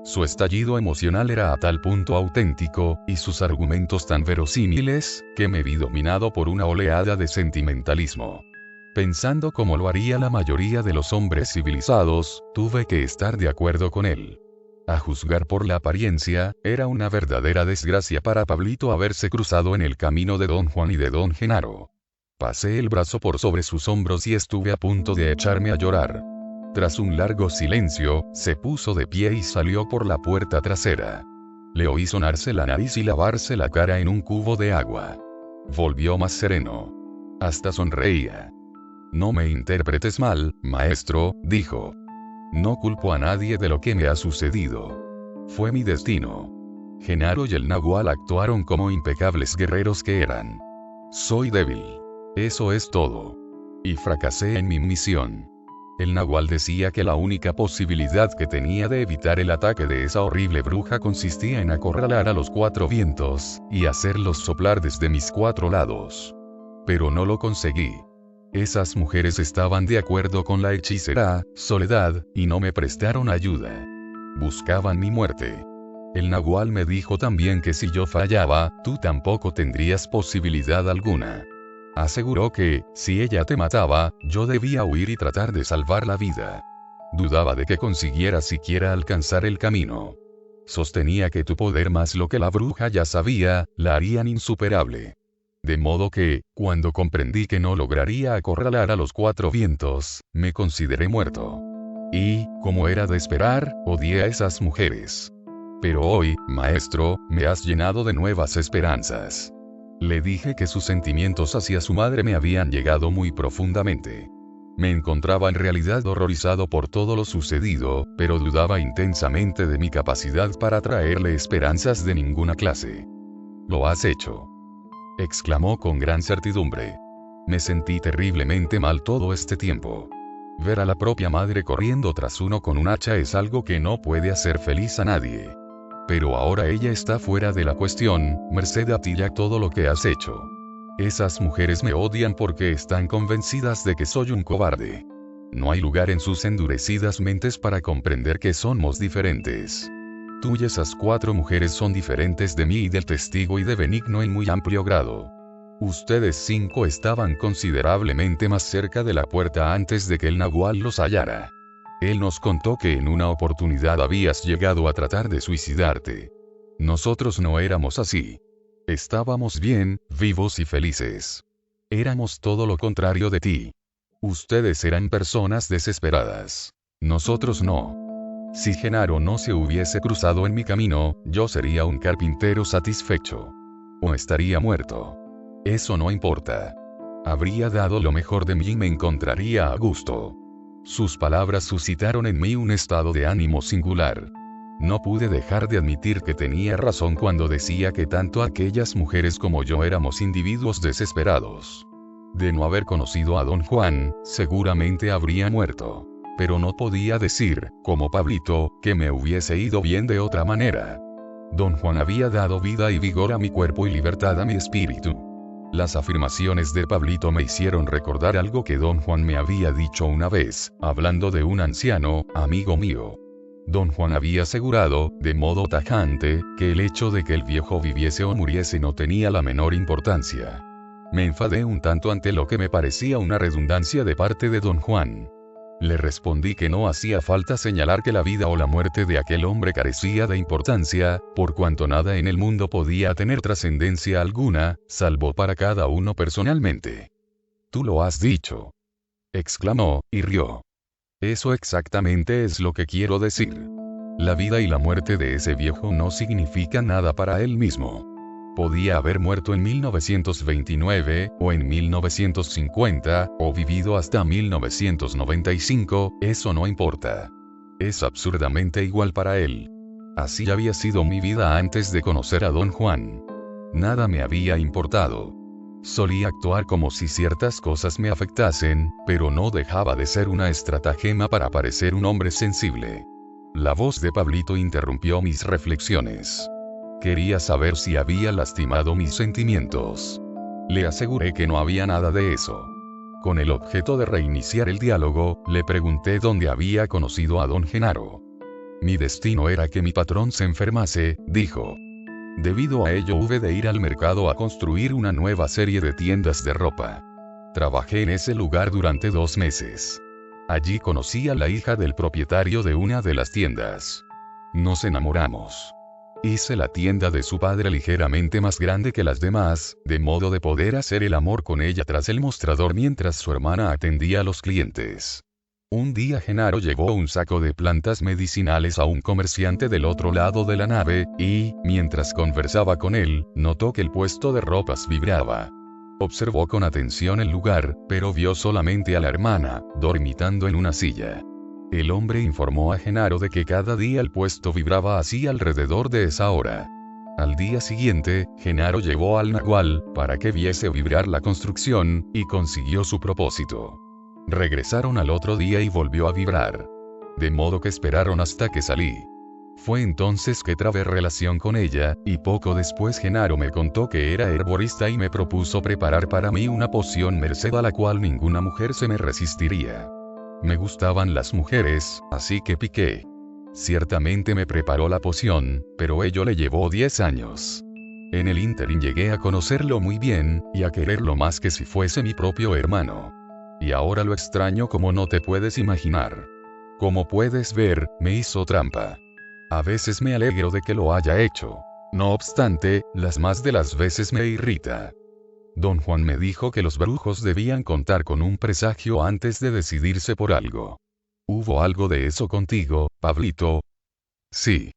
Su estallido emocional era a tal punto auténtico, y sus argumentos tan verosímiles, que me vi dominado por una oleada de sentimentalismo. Pensando como lo haría la mayoría de los hombres civilizados, tuve que estar de acuerdo con él. A juzgar por la apariencia, era una verdadera desgracia para Pablito haberse cruzado en el camino de don Juan y de don Genaro. Pasé el brazo por sobre sus hombros y estuve a punto de echarme a llorar. Tras un largo silencio, se puso de pie y salió por la puerta trasera. Le oí sonarse la nariz y lavarse la cara en un cubo de agua. Volvió más sereno. Hasta sonreía. No me interpretes mal, maestro, dijo. No culpo a nadie de lo que me ha sucedido. Fue mi destino. Genaro y el Nahual actuaron como impecables guerreros que eran. Soy débil. Eso es todo. Y fracasé en mi misión. El Nahual decía que la única posibilidad que tenía de evitar el ataque de esa horrible bruja consistía en acorralar a los 4 vientos, y hacerlos soplar desde mis 4 lados. Pero no lo conseguí. Esas mujeres estaban de acuerdo con la hechicera, Soledad, y no me prestaron ayuda. Buscaban mi muerte. El Nahual me dijo también que si yo fallaba, tú tampoco tendrías posibilidad alguna. Aseguró que, si ella te mataba, yo debía huir y tratar de salvar la vida. Dudaba de que consiguiera siquiera alcanzar el camino. Sostenía que tu poder más lo que la bruja ya sabía, la harían insuperable. De modo que, cuando comprendí que no lograría acorralar a los 4 vientos, me consideré muerto. Y, como era de esperar, odié a esas mujeres. Pero hoy, maestro, me has llenado de nuevas esperanzas. Le dije que sus sentimientos hacia su madre me habían llegado muy profundamente. Me encontraba en realidad horrorizado por todo lo sucedido, pero dudaba intensamente de mi capacidad para traerle esperanzas de ninguna clase. Lo has hecho. Exclamó con gran certidumbre. Me sentí terriblemente mal todo este tiempo. Ver a la propia madre corriendo tras uno con un hacha es algo que no puede hacer feliz a nadie. Pero ahora ella está fuera de la cuestión, merced a ti y a todo lo que has hecho. Esas mujeres me odian porque están convencidas de que soy un cobarde. No hay lugar en sus endurecidas mentes para comprender que somos diferentes. Tú y esas 4 mujeres son diferentes de mí y del testigo y de Benigno en muy amplio grado. Ustedes 5 estaban considerablemente más cerca de la puerta antes de que el Nahual los hallara. Él nos contó que en una oportunidad habías llegado a tratar de suicidarte. Nosotros no éramos así. Estábamos bien, vivos y felices. Éramos todo lo contrario de ti. Ustedes eran personas desesperadas. Nosotros no. Si Genaro no se hubiese cruzado en mi camino, yo sería un carpintero satisfecho. O estaría muerto. Eso no importa. Habría dado lo mejor de mí y me encontraría a gusto. Sus palabras suscitaron en mí un estado de ánimo singular. No pude dejar de admitir que tenía razón cuando decía que tanto aquellas mujeres como yo éramos individuos desesperados. De no haber conocido a don Juan, seguramente habría muerto. Pero no podía decir, como Pablito, que me hubiese ido bien de otra manera. Don Juan había dado vida y vigor a mi cuerpo y libertad a mi espíritu. Las afirmaciones de Pablito me hicieron recordar algo que don Juan me había dicho una vez, hablando de un anciano, amigo mío. Don Juan había asegurado, de modo tajante, que el hecho de que el viejo viviese o muriese no tenía la menor importancia. Me enfadé un tanto ante lo que me parecía una redundancia de parte de don Juan. Le respondí que no hacía falta señalar que la vida o la muerte de aquel hombre carecía de importancia, por cuanto nada en el mundo podía tener trascendencia alguna, salvo para cada uno personalmente. Tú lo has dicho. Exclamó, y rió. Eso exactamente es lo que quiero decir. La vida y la muerte de ese viejo no significan nada para él mismo. Podía haber muerto en 1929, o en 1950, o vivido hasta 1995, eso no importa. Es absurdamente igual para él. Así había sido mi vida antes de conocer a don Juan. Nada me había importado. Solía actuar como si ciertas cosas me afectasen, pero no dejaba de ser una estratagema para parecer un hombre sensible. La voz de Pablito interrumpió mis reflexiones. Quería saber si había lastimado mis sentimientos. Le aseguré que no había nada de eso. Con el objeto de reiniciar el diálogo, le pregunté dónde había conocido a don Genaro. Mi destino era que mi patrón se enfermase, dijo. Debido a ello hube de ir al mercado a construir una nueva serie de tiendas de ropa. Trabajé en ese lugar durante 2 meses. Allí conocí a la hija del propietario de una de las tiendas. Nos enamoramos. Hice la tienda de su padre ligeramente más grande que las demás, de modo de poder hacer el amor con ella tras el mostrador mientras su hermana atendía a los clientes. Un día Genaro llevó un saco de plantas medicinales a un comerciante del otro lado de la nave, y, mientras conversaba con él, notó que el puesto de ropas vibraba. Observó con atención el lugar, pero vio solamente a la hermana, dormitando en una silla. El hombre informó a Genaro de que cada día el puesto vibraba así alrededor de esa hora. Al día siguiente, Genaro llevó al nahual, para que viese vibrar la construcción, y consiguió su propósito. Regresaron al otro día y volvió a vibrar. De modo que esperaron hasta que salí. Fue entonces que trabé relación con ella, y poco después Genaro me contó que era herborista y me propuso preparar para mí una poción merced a la cual ninguna mujer se me resistiría. Me gustaban las mujeres, así que piqué. Ciertamente me preparó la poción, pero ello le llevó 10 años. En el ínterin llegué a conocerlo muy bien, y a quererlo más que si fuese mi propio hermano. Y ahora lo extraño como no te puedes imaginar. Como puedes ver, me hizo trampa. A veces me alegro de que lo haya hecho. No obstante, las más de las veces me irrita. Don Juan me dijo que los brujos debían contar con un presagio antes de decidirse por algo. ¿Hubo algo de eso contigo, Pablito? Sí.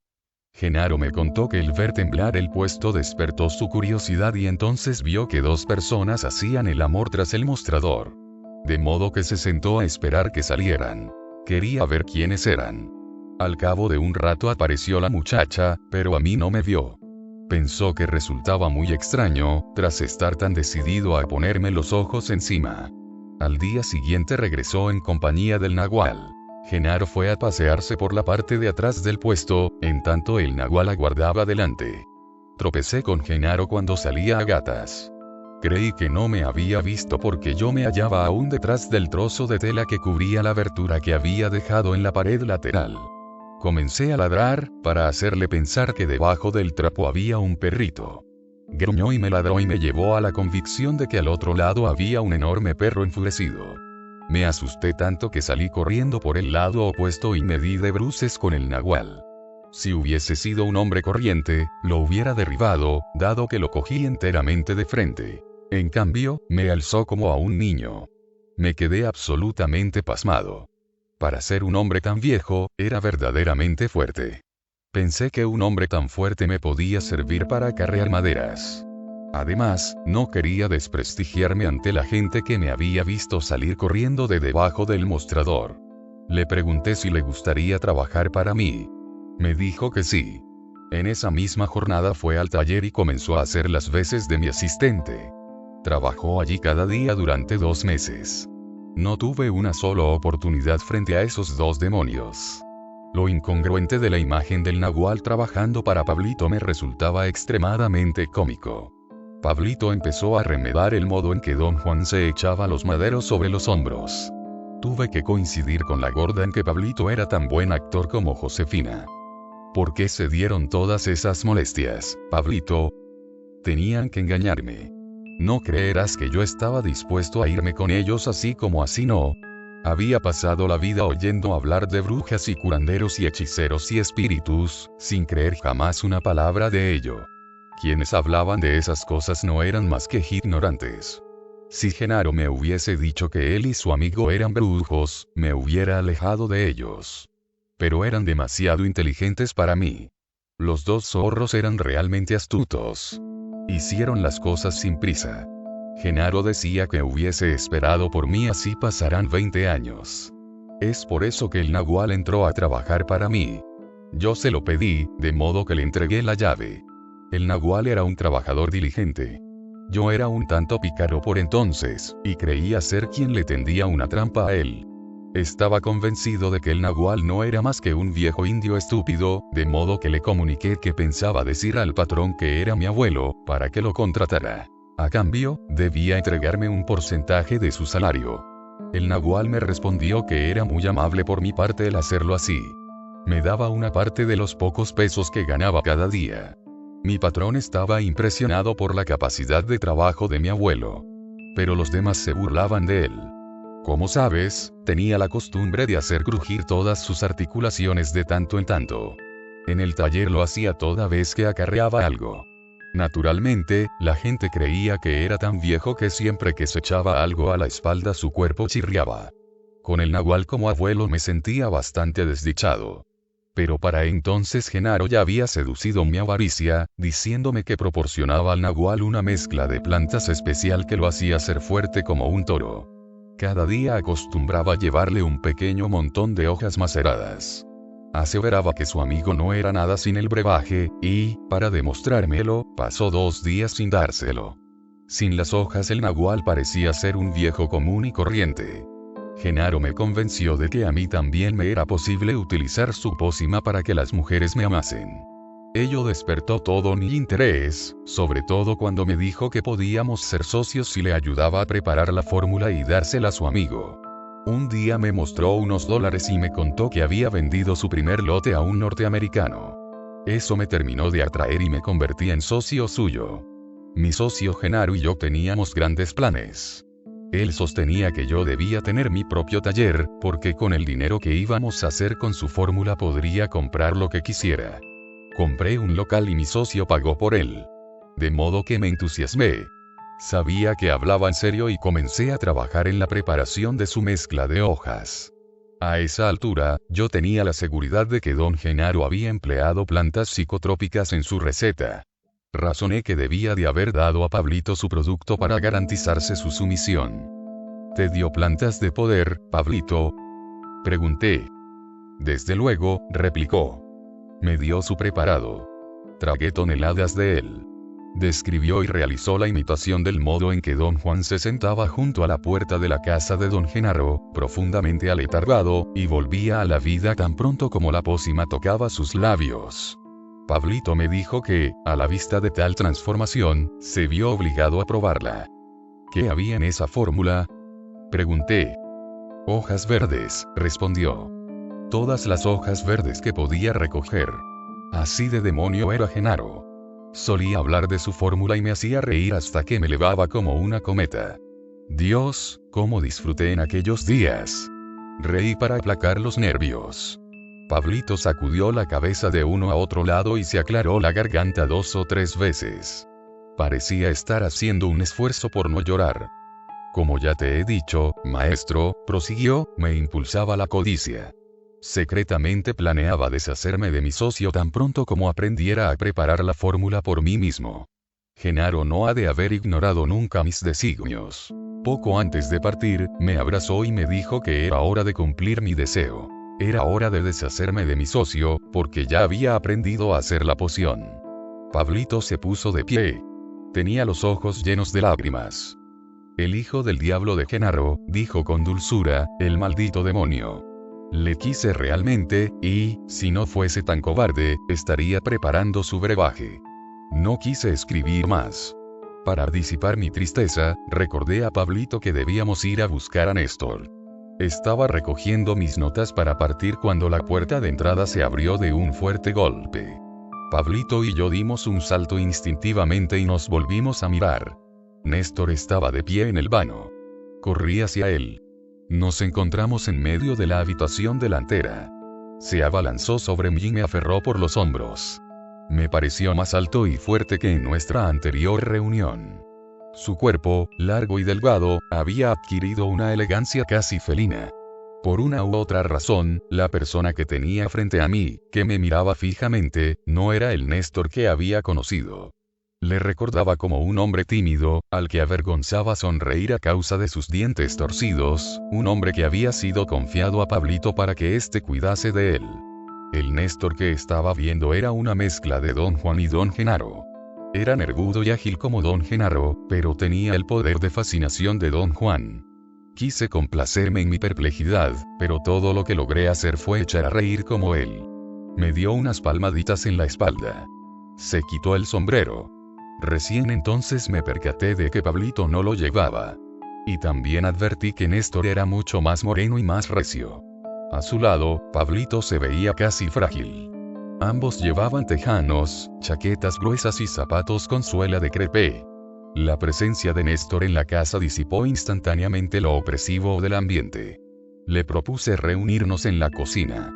Genaro me contó que el ver temblar el puesto despertó su curiosidad y entonces vio que 2 personas hacían el amor tras el mostrador. De modo que se sentó a esperar que salieran. Quería ver quiénes eran. Al cabo de un rato apareció la muchacha, pero a mí no me vio. Pensó que resultaba muy extraño, tras estar tan decidido a ponerme los ojos encima. Al día siguiente regresó en compañía del nahual. Genaro fue a pasearse por la parte de atrás del puesto, en tanto el nahual aguardaba delante. Tropecé con Genaro cuando salía a gatas. Creí que no me había visto porque yo me hallaba aún detrás del trozo de tela que cubría la abertura que había dejado en la pared lateral. Comencé a ladrar, para hacerle pensar que debajo del trapo había un perrito. Gruñó y me ladró y me llevó a la convicción de que al otro lado había un enorme perro enfurecido. Me asusté tanto que salí corriendo por el lado opuesto y me di de bruces con el nahual. Si hubiese sido un hombre corriente, lo hubiera derribado, dado que lo cogí enteramente de frente. En cambio, me alzó como a un niño. Me quedé absolutamente pasmado. Para ser un hombre tan viejo, era verdaderamente fuerte. Pensé que un hombre tan fuerte me podía servir para acarrear maderas. Además, no quería desprestigiarme ante la gente que me había visto salir corriendo de debajo del mostrador. Le pregunté si le gustaría trabajar para mí. Me dijo que sí. En esa misma jornada fue al taller y comenzó a hacer las veces de mi asistente. Trabajó allí cada día durante 2 meses. No tuve una sola oportunidad frente a esos 2 demonios. Lo incongruente de la imagen del nahual trabajando para Pablito me resultaba extremadamente cómico. Pablito empezó a remedar el modo en que don Juan se echaba los maderos sobre los hombros. Tuve que coincidir con la gorda en que Pablito era tan buen actor como Josefina. ¿Por qué se dieron todas esas molestias, Pablito? Tenían que engañarme. No creerás que yo estaba dispuesto a irme con ellos así como así no. Había pasado la vida oyendo hablar de brujas y curanderos y hechiceros y espíritus, sin creer jamás una palabra de ello. Quienes hablaban de esas cosas no eran más que ignorantes. Si Genaro me hubiese dicho que él y su amigo eran brujos, me hubiera alejado de ellos. Pero eran demasiado inteligentes para mí. Los 2 zorros eran realmente astutos. Hicieron las cosas sin prisa. Genaro decía que hubiese esperado por mí así pasarán 20 años. Es por eso que el nahual entró a trabajar para mí. Yo se lo pedí, de modo que le entregué la llave. El nahual era un trabajador diligente. Yo era un tanto pícaro por entonces, y creía ser quien le tendía una trampa a él. Estaba convencido de que el nahual no era más que un viejo indio estúpido, de modo que le comuniqué que pensaba decir al patrón que era mi abuelo, para que lo contratara. A cambio, debía entregarme un porcentaje de su salario. El nahual me respondió que era muy amable por mi parte el hacerlo así. Me daba una parte de los pocos pesos que ganaba cada día. Mi patrón estaba impresionado por la capacidad de trabajo de mi abuelo. Pero los demás se burlaban de él. Como sabes, tenía la costumbre de hacer crujir todas sus articulaciones de tanto en tanto. En el taller lo hacía toda vez que acarreaba algo. Naturalmente, la gente creía que era tan viejo que siempre que se echaba algo a la espalda su cuerpo chirriaba. Con el nahual como abuelo me sentía bastante desdichado. Pero para entonces Genaro ya había seducido mi avaricia, diciéndome que proporcionaba al nahual una mezcla de plantas especial que lo hacía ser fuerte como un toro. Cada día acostumbraba llevarle un pequeño montón de hojas maceradas. Aseveraba que su amigo no era nada sin el brebaje, y, para demostrármelo, pasó 2 días sin dárselo. Sin las hojas el nahual parecía ser un viejo común y corriente. Genaro me convenció de que a mí también me era posible utilizar su pócima para que las mujeres me amasen. Ello despertó todo mi interés, sobre todo cuando me dijo que podíamos ser socios si le ayudaba a preparar la fórmula y dársela a su amigo. Un día me mostró unos dólares y me contó que había vendido su primer lote a un norteamericano. Eso me terminó de atraer y me convertí en socio suyo. Mi socio Genaro y yo teníamos grandes planes. Él sostenía que yo debía tener mi propio taller, porque con el dinero que íbamos a hacer con su fórmula podría comprar lo que quisiera. Compré un local y mi socio pagó por él. De modo que me entusiasmé. Sabía que hablaba en serio y comencé a trabajar en la preparación de su mezcla de hojas. A esa altura, yo tenía la seguridad de que don Genaro había empleado plantas psicotrópicas en su receta. Razoné que debía de haber dado a Pablito su producto para garantizarse su sumisión. ¿Te dio plantas de poder, Pablito?, pregunté. Desde luego, replicó. Me dio su preparado. Tragué toneladas de él. Describió y realizó la imitación del modo en que don Juan se sentaba junto a la puerta de la casa de don Genaro, profundamente aletargado, y volvía a la vida tan pronto como la pócima tocaba sus labios. Pablito me dijo que, a la vista de tal transformación, se vio obligado a probarla. ¿Qué había en esa fórmula?, pregunté. Hojas verdes, respondió. Todas las hojas verdes que podía recoger. Así de demonio era Genaro. Solía hablar de su fórmula y me hacía reír hasta que me elevaba como una cometa. Dios, cómo disfruté en aquellos días. Reí para aplacar los nervios. Pablito sacudió la cabeza de uno a otro lado y se aclaró la garganta 2 o 3 veces. Parecía estar haciendo un esfuerzo por no llorar. Como ya te he dicho, maestro, prosiguió, me impulsaba la codicia. Secretamente planeaba deshacerme de mi socio tan pronto como aprendiera a preparar la fórmula por mí mismo. Genaro no ha de haber ignorado nunca mis designios. Poco antes de partir, me abrazó y me dijo que era hora de cumplir mi deseo. Era hora de deshacerme de mi socio, porque ya había aprendido a hacer la poción. Pablito se puso de pie. Tenía los ojos llenos de lágrimas. El hijo del diablo de Genaro, dijo con dulzura, el maldito demonio. Le quise realmente, y, si no fuese tan cobarde, estaría preparando su brebaje. No quise escribir más. Para disipar mi tristeza, recordé a Pablito que debíamos ir a buscar a Néstor. Estaba recogiendo mis notas para partir cuando la puerta de entrada se abrió de un fuerte golpe. Pablito y yo dimos un salto instintivamente y nos volvimos a mirar. Néstor estaba de pie en el vano. Corrí hacia él. Nos encontramos en medio de la habitación delantera. Se abalanzó sobre mí y me aferró por los hombros. Me pareció más alto y fuerte que en nuestra anterior reunión. Su cuerpo, largo y delgado, había adquirido una elegancia casi felina. Por una u otra razón, la persona que tenía frente a mí, que me miraba fijamente, no era el Néstor que había conocido. Le recordaba como un hombre tímido, al que avergonzaba sonreír a causa de sus dientes torcidos, un hombre que había sido confiado a Pablito para que éste cuidase de él. El Néstor que estaba viendo era una mezcla de don Juan y don Genaro. Era nervudo y ágil como don Genaro, pero tenía el poder de fascinación de don Juan. Quise complacerme en mi perplejidad, pero todo lo que logré hacer fue echar a reír como él. Me dio unas palmaditas en la espalda. Se quitó el sombrero. Recién entonces me percaté de que Pablito no lo llevaba. Y también advertí que Néstor era mucho más moreno y más recio. A su lado, Pablito se veía casi frágil. Ambos llevaban tejanos, chaquetas gruesas y zapatos con suela de crepé. La presencia de Néstor en la casa disipó instantáneamente lo opresivo del ambiente. Le propuse reunirnos en la cocina.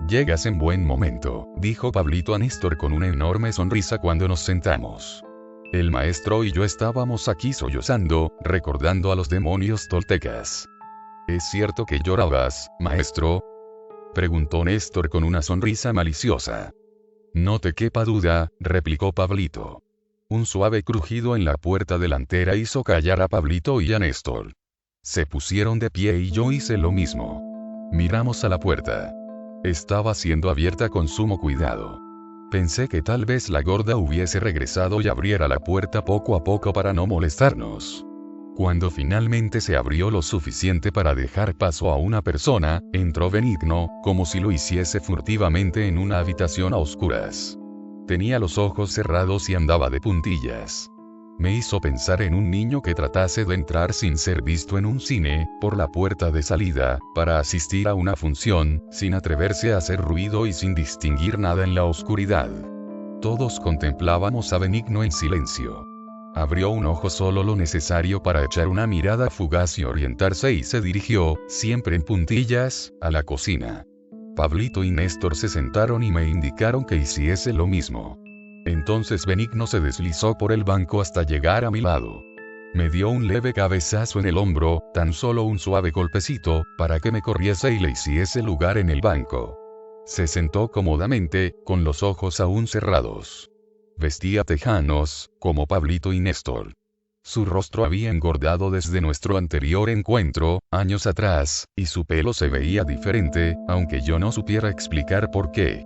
«Llegas en buen momento», dijo Pablito a Néstor con una enorme sonrisa cuando nos sentamos. El maestro y yo estábamos aquí sollozando, recordando a los demonios toltecas. «¿Es cierto que llorabas, maestro?», preguntó Néstor con una sonrisa maliciosa. «No te quepa duda», replicó Pablito. Un suave crujido en la puerta delantera hizo callar a Pablito y a Néstor. Se pusieron de pie y yo hice lo mismo. Miramos a la puerta. Estaba siendo abierta con sumo cuidado. Pensé que tal vez la gorda hubiese regresado y abriera la puerta poco a poco para no molestarnos. Cuando finalmente se abrió lo suficiente para dejar paso a una persona, entró Benigno, como si lo hiciese furtivamente en una habitación a oscuras. Tenía los ojos cerrados y andaba de puntillas. Me hizo pensar en un niño que tratase de entrar sin ser visto en un cine, por la puerta de salida, para asistir a una función, sin atreverse a hacer ruido y sin distinguir nada en la oscuridad. Todos contemplábamos a Benigno en silencio. Abrió un ojo solo lo necesario para echar una mirada fugaz y orientarse y se dirigió, siempre en puntillas, a la cocina. Pablito y Néstor se sentaron y me indicaron que hiciese lo mismo. Entonces Benigno se deslizó por el banco hasta llegar a mi lado. Me dio un leve cabezazo en el hombro, tan solo un suave golpecito, para que me corriese y le hiciese lugar en el banco. Se sentó cómodamente, con los ojos aún cerrados. Vestía tejanos, como Pablito y Néstor. Su rostro había engordado desde nuestro anterior encuentro, años atrás, y su pelo se veía diferente, aunque yo no supiera explicar por qué.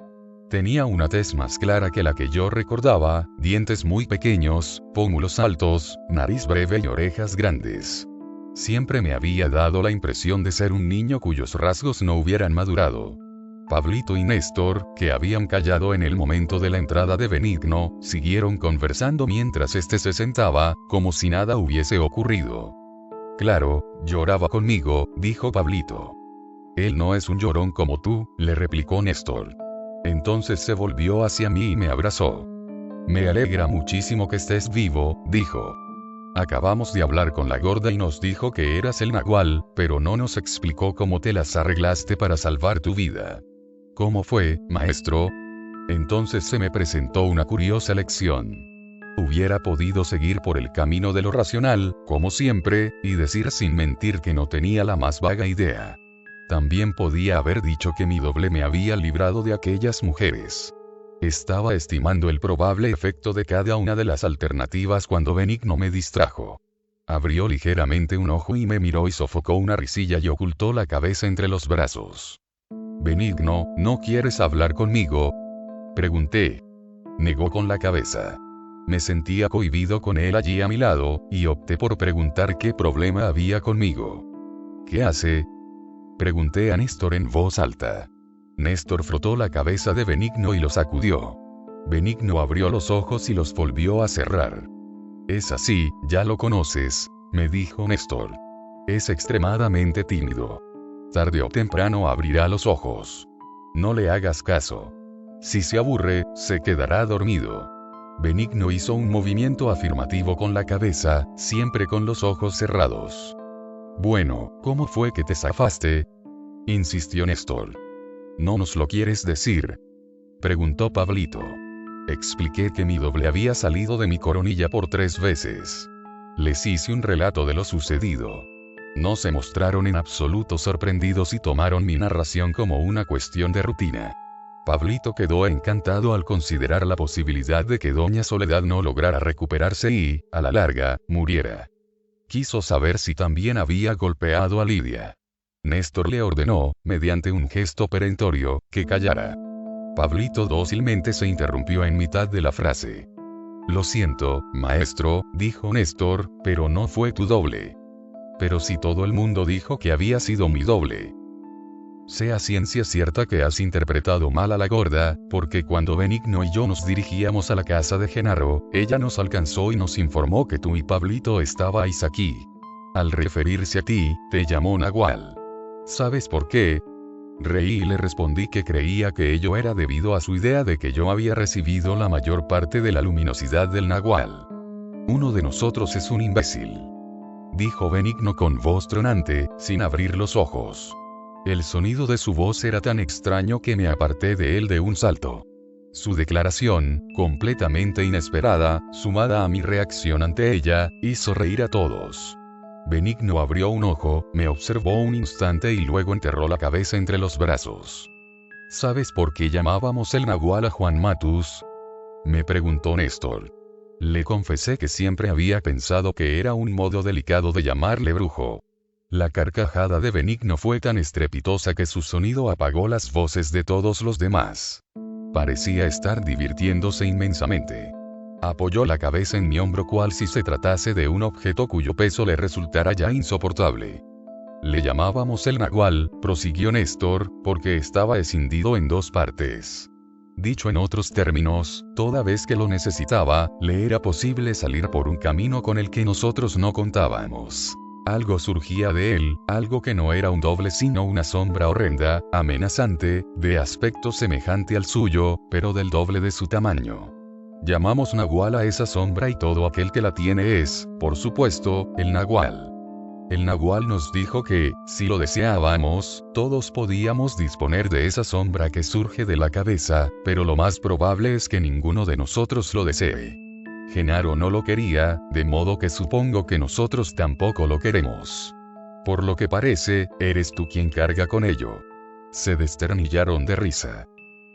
Tenía una tez más clara que la que yo recordaba, dientes muy pequeños, pómulos altos, nariz breve y orejas grandes. Siempre me había dado la impresión de ser un niño cuyos rasgos no hubieran madurado. Pablito y Néstor, que habían callado en el momento de la entrada de Benigno, siguieron conversando mientras éste se sentaba, como si nada hubiese ocurrido. «Claro, lloraba conmigo», dijo Pablito. «Él no es un llorón como tú», le replicó Néstor. Entonces se volvió hacia mí y me abrazó. «Me alegra muchísimo que estés vivo», dijo. «Acabamos de hablar con la gorda y nos dijo que eras el nahual, pero no nos explicó cómo te las arreglaste para salvar tu vida». «¿Cómo fue, maestro?». Entonces se me presentó una curiosa lección. Hubiera podido seguir por el camino de lo racional, como siempre, y decir sin mentir que no tenía la más vaga idea. También podía haber dicho que mi doble me había librado de aquellas mujeres. Estaba estimando el probable efecto de cada una de las alternativas cuando Benigno me distrajo. Abrió ligeramente un ojo y me miró y sofocó una risilla y ocultó la cabeza entre los brazos. «Benigno, ¿no quieres hablar conmigo?», pregunté. Negó con la cabeza. Me sentía cohibido con él allí a mi lado, y opté por preguntar qué problema había conmigo. «¿Qué hace?», pregunté a Néstor en voz alta. Néstor frotó la cabeza de Benigno y lo sacudió. Benigno abrió los ojos y los volvió a cerrar. «Es así, ya lo conoces», me dijo Néstor. «Es extremadamente tímido. Tarde o temprano abrirá los ojos. No le hagas caso. Si se aburre, se quedará dormido». Benigno hizo un movimiento afirmativo con la cabeza, siempre con los ojos cerrados. «Bueno, ¿cómo fue que te zafaste?», insistió Néstor. «¿No nos lo quieres decir?», preguntó Pablito. Expliqué que mi doble había salido de mi coronilla por 3 veces. Les hice un relato de lo sucedido. No se mostraron en absoluto sorprendidos y tomaron mi narración como una cuestión de rutina. Pablito quedó encantado al considerar la posibilidad de que doña Soledad no lograra recuperarse y, a la larga, muriera. Quiso saber si también había golpeado a Lidia. Néstor le ordenó, mediante un gesto perentorio, que callara. Pablito dócilmente se interrumpió en mitad de la frase. «Lo siento, maestro», dijo Néstor, «pero no fue tu doble». «Pero si todo el mundo dijo que había sido mi doble». Sea ciencia cierta que has interpretado mal a la gorda, porque cuando Benigno y yo nos dirigíamos a la casa de Genaro, ella nos alcanzó y nos informó que tú y Pablito estabais aquí. Al referirse a ti, te llamó Nahual. ¿Sabes por qué? Reí y le respondí que creía que ello era debido a su idea de que yo había recibido la mayor parte de la luminosidad del Nahual. Uno de nosotros es un imbécil, dijo Benigno con voz tronante, sin abrir los ojos. El sonido de su voz era tan extraño que me aparté de él de un salto. Su declaración, completamente inesperada, sumada a mi reacción ante ella, hizo reír a todos. Benigno abrió un ojo, me observó un instante y luego enterró la cabeza entre los brazos. ¿Sabes por qué llamábamos el Nahual a Juan Matus? Me preguntó Néstor. Le confesé que siempre había pensado que era un modo delicado de llamarle brujo. La carcajada de Benigno fue tan estrepitosa que su sonido apagó las voces de todos los demás. Parecía estar divirtiéndose inmensamente. Apoyó la cabeza en mi hombro cual si se tratase de un objeto cuyo peso le resultara ya insoportable. Le llamábamos el Nahual, prosiguió Néstor, porque estaba escindido en dos partes. Dicho en otros términos, toda vez que lo necesitaba, le era posible salir por un camino con el que nosotros no contábamos. Algo surgía de él, algo que no era un doble sino una sombra horrenda, amenazante, de aspecto semejante al suyo, pero del doble de su tamaño. Llamamos Nahual a esa sombra y todo aquel que la tiene es, por supuesto, el Nahual. El Nahual nos dijo que, si lo deseábamos, todos podíamos disponer de esa sombra que surge de la cabeza, pero lo más probable es que ninguno de nosotros lo desee. Genaro no lo quería, de modo que supongo que nosotros tampoco lo queremos. Por lo que parece, eres tú quien carga con ello. Se desternillaron de risa.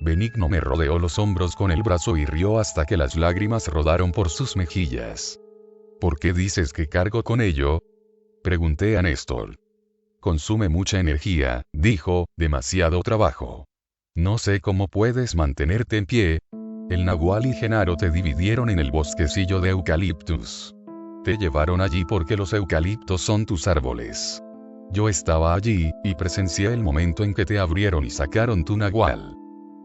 Benigno me rodeó los hombros con el brazo y rió hasta que las lágrimas rodaron por sus mejillas. ¿Por qué dices que cargo con ello? Pregunté a Néstor. Consume mucha energía, dijo, demasiado trabajo. No sé cómo puedes mantenerte en pie. El Nahual y Genaro te dividieron en el bosquecillo de eucaliptus. Te llevaron allí porque los eucaliptos son tus árboles. Yo estaba allí, y presencié el momento en que te abrieron y sacaron tu Nahual.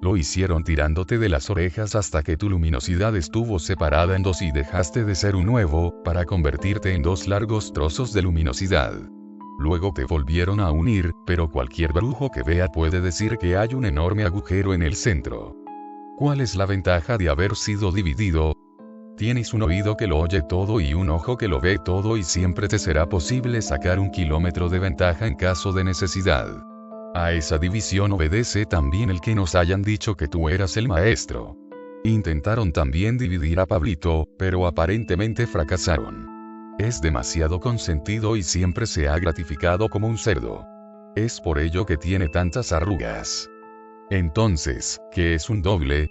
Lo hicieron tirándote de las orejas hasta que tu luminosidad estuvo separada en dos y dejaste de ser un huevo, para convertirte en dos largos trozos de luminosidad. Luego te volvieron a unir, pero cualquier brujo que vea puede decir que hay un enorme agujero en el centro. ¿Cuál es la ventaja de haber sido dividido? Tienes un oído que lo oye todo y un ojo que lo ve todo y siempre te será posible sacar 1 kilómetro de ventaja en caso de necesidad. A esa división obedece también el que nos hayan dicho que tú eras el maestro. Intentaron también dividir a Pablito, pero aparentemente fracasaron. Es demasiado consentido y siempre se ha gratificado como un cerdo. Es por ello que tiene tantas arrugas. Entonces, ¿qué es un doble?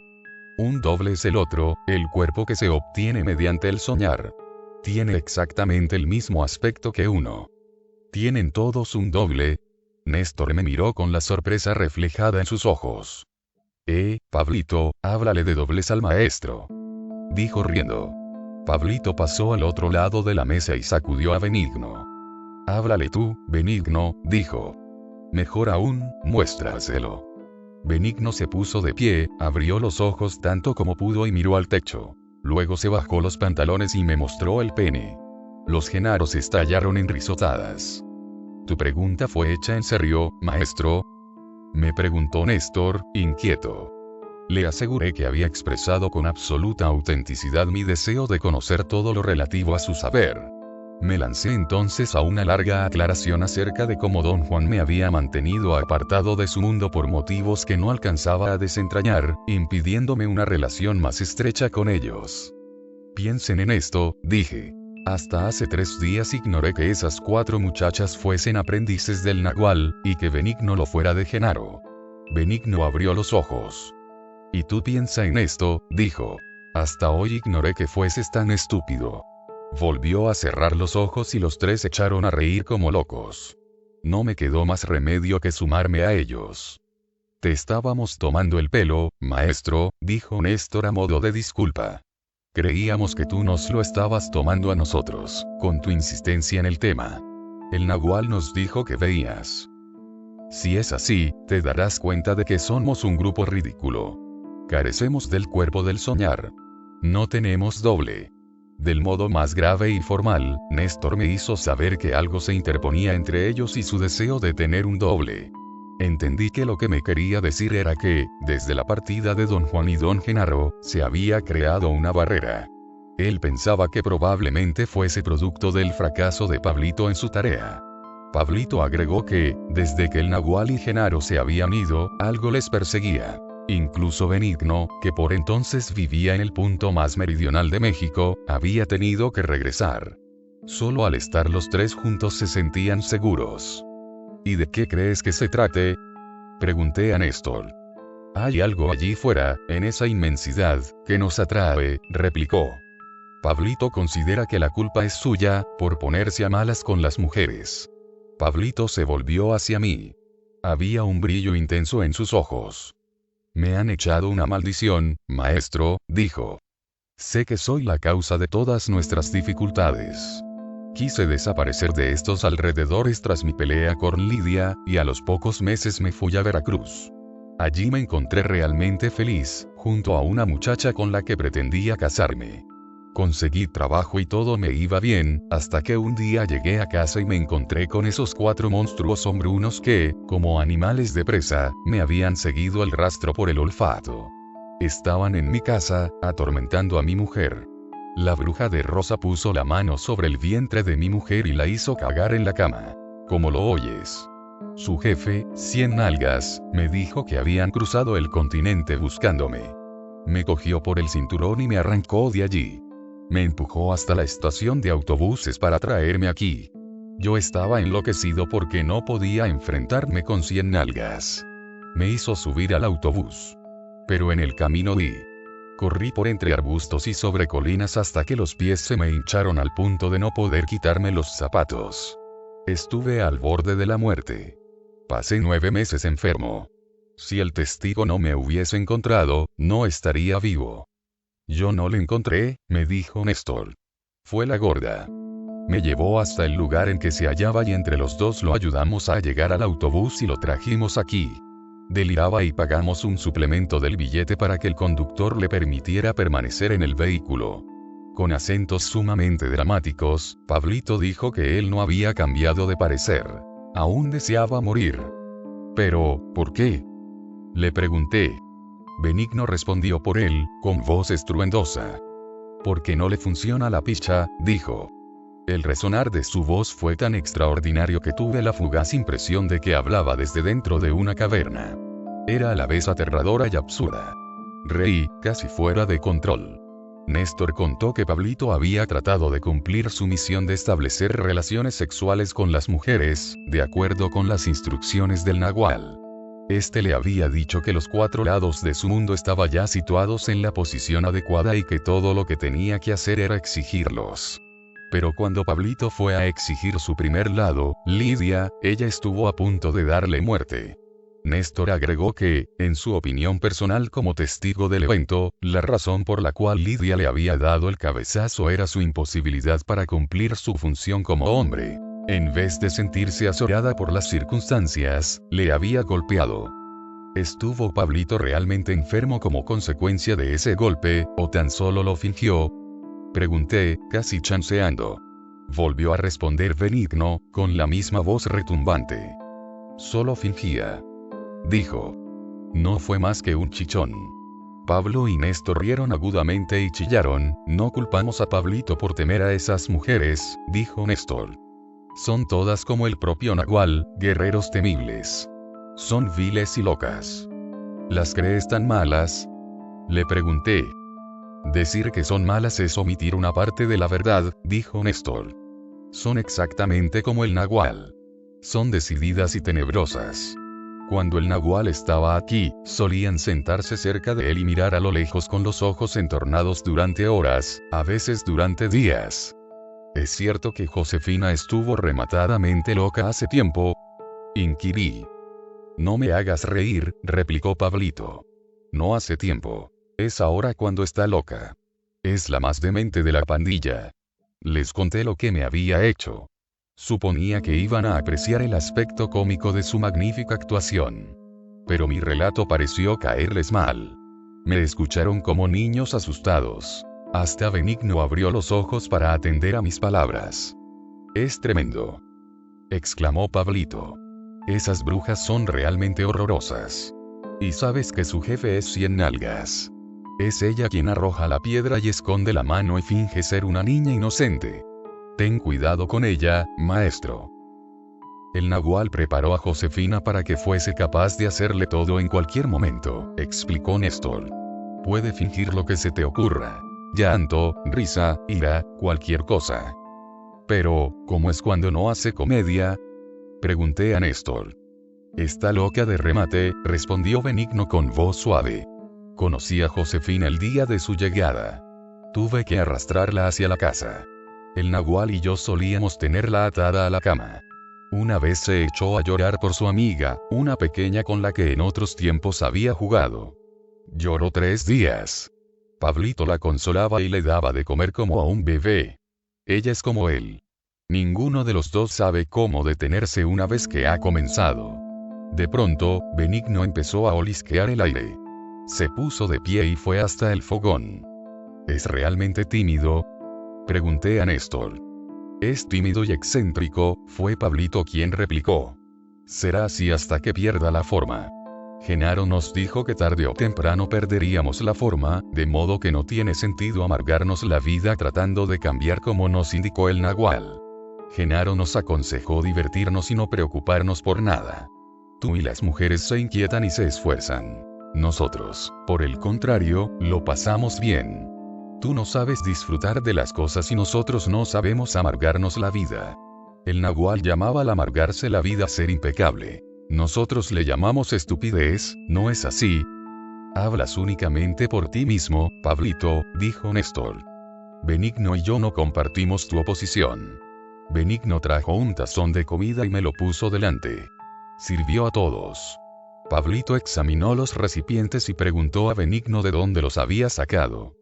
Un doble es el otro, el cuerpo que se obtiene mediante el soñar. Tiene exactamente el mismo aspecto que uno. ¿Tienen todos un doble? Néstor me miró con la sorpresa reflejada en sus ojos. Pablito, háblale de dobles al maestro. Dijo riendo. Pablito pasó al otro lado de la mesa y sacudió a Benigno. Háblale tú, Benigno, dijo. Mejor aún, muéstraselo. Benigno se puso de pie, abrió los ojos tanto como pudo y miró al techo. Luego se bajó los pantalones y me mostró el pene. Los Genaros estallaron en risotadas. ¿Tu pregunta fue hecha en serio, maestro? Me preguntó Néstor, inquieto. Le aseguré que había expresado con absoluta autenticidad mi deseo de conocer todo lo relativo a su saber. Me lancé entonces a una larga aclaración acerca de cómo don Juan me había mantenido apartado de su mundo por motivos que no alcanzaba a desentrañar, impidiéndome una relación más estrecha con ellos. Piensen en esto, dije. Hasta hace 3 días ignoré que esas 4 muchachas fuesen aprendices del Nahual, y que Benigno lo fuera de Genaro. Benigno abrió los ojos. Y tú piensa en esto, dijo. Hasta hoy ignoré que fueses tan estúpido. Volvió a cerrar los ojos y los 3 echaron a reír como locos. No me quedó más remedio que sumarme a ellos. Te estábamos tomando el pelo, maestro, dijo Néstor a modo de disculpa. Creíamos que tú nos lo estabas tomando a nosotros, con tu insistencia en el tema. El Nahual nos dijo que veías. Si es así, te darás cuenta de que somos un grupo ridículo. Carecemos del cuerpo del soñar. No tenemos doble. Del modo más grave y formal, Néstor me hizo saber que algo se interponía entre ellos y su deseo de tener un doble. Entendí que lo que me quería decir era que, desde la partida de don Juan y don Genaro, se había creado una barrera. Él pensaba que probablemente fuese producto del fracaso de Pablito en su tarea. Pablito agregó que, desde que el Nagual y Genaro se habían ido, algo les perseguía. Incluso Benigno, que por entonces vivía en el punto más meridional de México, había tenido que regresar. Solo al estar los tres juntos se sentían seguros. ¿Y de qué crees que se trate? Pregunté a Néstor. Hay algo allí fuera, en esa inmensidad, que nos atrae, replicó. Pablito considera que la culpa es suya, por ponerse a malas con las mujeres. Pablito se volvió hacia mí. Había un brillo intenso en sus ojos. Me han echado una maldición, maestro, dijo. Sé que soy la causa de todas nuestras dificultades. Quise desaparecer de estos alrededores tras mi pelea con Lidia, y a los pocos meses me fui a Veracruz. Allí me encontré realmente feliz, junto a una muchacha con la que pretendía casarme. Conseguí trabajo y todo me iba bien, hasta que un día llegué a casa y me encontré con esos 4 monstruos hombrunos que, como animales de presa, me habían seguido el rastro por el olfato. Estaban en mi casa, atormentando a mi mujer. La bruja de Rosa puso la mano sobre el vientre de mi mujer y la hizo cagar en la cama. Como lo oyes. Su jefe, 100 nalgas, me dijo que habían cruzado el continente buscándome. Me cogió por el cinturón y me arrancó de allí. Me empujó hasta la estación de autobuses para traerme aquí. Yo estaba enloquecido porque no podía enfrentarme con 100 nalgas. Me hizo subir al autobús. Pero en el camino corrí por entre arbustos y sobre colinas hasta que los pies se me hincharon al punto de no poder quitarme los zapatos. Estuve al borde de la muerte. Pasé 9 meses enfermo. Si el testigo no me hubiese encontrado, no estaría vivo. Yo no le encontré, me dijo Néstor. Fue la gorda. Me llevó hasta el lugar en que se hallaba y entre los dos lo ayudamos a llegar al autobús y lo trajimos aquí. Deliraba y pagamos un suplemento del billete para que el conductor le permitiera permanecer en el vehículo. Con acentos sumamente dramáticos, Pablito dijo que él no había cambiado de parecer. Aún deseaba morir. Pero, ¿por qué? Le pregunté. Benigno respondió por él, con voz estruendosa. Porque no le funciona la picha, dijo. El resonar de su voz fue tan extraordinario que tuve la fugaz impresión de que hablaba desde dentro de una caverna. Era a la vez aterradora y absurda. Reí, casi fuera de control. Néstor contó que Pablito había tratado de cumplir su misión de establecer relaciones sexuales con las mujeres, de acuerdo con las instrucciones del Nagual. Este le había dicho que los 4 lados de su mundo estaban ya situados en la posición adecuada y que todo lo que tenía que hacer era exigirlos. Pero cuando Pablito fue a exigir su primer lado, Lidia, ella estuvo a punto de darle muerte. Néstor agregó que, en su opinión personal como testigo del evento, la razón por la cual Lidia le había dado el cabezazo era su imposibilidad para cumplir su función como hombre. En vez de sentirse azorada por las circunstancias, le había golpeado. ¿Estuvo Pablito realmente enfermo como consecuencia de ese golpe, o tan solo lo fingió? Pregunté, casi chanceando. Volvió a responder Benigno, con la misma voz retumbante. Solo fingía. Dijo. No fue más que un chichón. Pablo y Néstor rieron agudamente y chillaron. No culpamos a Pablito por temer a esas mujeres, dijo Néstor. Son todas como el propio Nagual, guerreros temibles. Son viles y locas. ¿Las crees tan malas? Le pregunté. Decir que son malas es omitir una parte de la verdad, dijo Néstor. Son exactamente como el Nagual. Son decididas y tenebrosas. Cuando el Nagual estaba aquí, solían sentarse cerca de él y mirar a lo lejos con los ojos entornados durante horas, a veces durante días. ¿Es cierto que Josefina estuvo rematadamente loca hace tiempo? Inquirí. No me hagas reír, replicó Pablito. No hace tiempo. Es ahora cuando está loca. Es la más demente de la pandilla. Les conté lo que me había hecho. Suponía que iban a apreciar el aspecto cómico de su magnífica actuación. Pero mi relato pareció caerles mal. Me escucharon como niños asustados. Hasta Benigno abrió los ojos para atender a mis palabras. «Es tremendo», exclamó Pablito. «Esas brujas son realmente horrorosas. Y sabes que su jefe es Cien Nalgas. Es ella quien arroja la piedra y esconde la mano y finge ser una niña inocente. Ten cuidado con ella, maestro». El nahual preparó a Josefina para que fuese capaz de hacerle todo en cualquier momento, explicó Néstor. Puede fingir lo que se te ocurra. Llanto, risa, ira, cualquier cosa. Pero, ¿cómo es cuando no hace comedia?, pregunté a Néstor. Está loca de remate, respondió Benigno con voz suave. Conocí a Josefina el día de su llegada. Tuve que arrastrarla hacia la casa. El nahual y yo solíamos tenerla atada a la cama. Una vez se echó a llorar por su amiga, una pequeña con la que en otros tiempos había jugado. Lloró 3 días. Pablito la consolaba y le daba de comer como a un bebé. Ella es como él. Ninguno de los dos sabe cómo detenerse una vez que ha comenzado. De pronto, Benigno empezó a olisquear el aire. Se puso de pie y fue hasta el fogón. ¿Es realmente tímido?, pregunté a Néstor. Es tímido y excéntrico, fue Pablito quien replicó. Será así hasta que pierda la forma. Genaro nos dijo que tarde o temprano perderíamos la forma, de modo que no tiene sentido amargarnos la vida tratando de cambiar como nos indicó el nahual. Genaro nos aconsejó divertirnos y no preocuparnos por nada. Tú y las mujeres se inquietan y se esfuerzan. Nosotros, por el contrario, lo pasamos bien. Tú no sabes disfrutar de las cosas y nosotros no sabemos amargarnos la vida. El nahual llamaba al amargarse la vida ser impecable. Nosotros le llamamos estupidez, ¿no es así? Hablas únicamente por ti mismo, Pablito, dijo Néstor. Benigno y yo no compartimos tu oposición. Benigno trajo un tazón de comida y me lo puso delante. Sirvió a todos. Pablito examinó los recipientes y preguntó a Benigno de dónde los había sacado.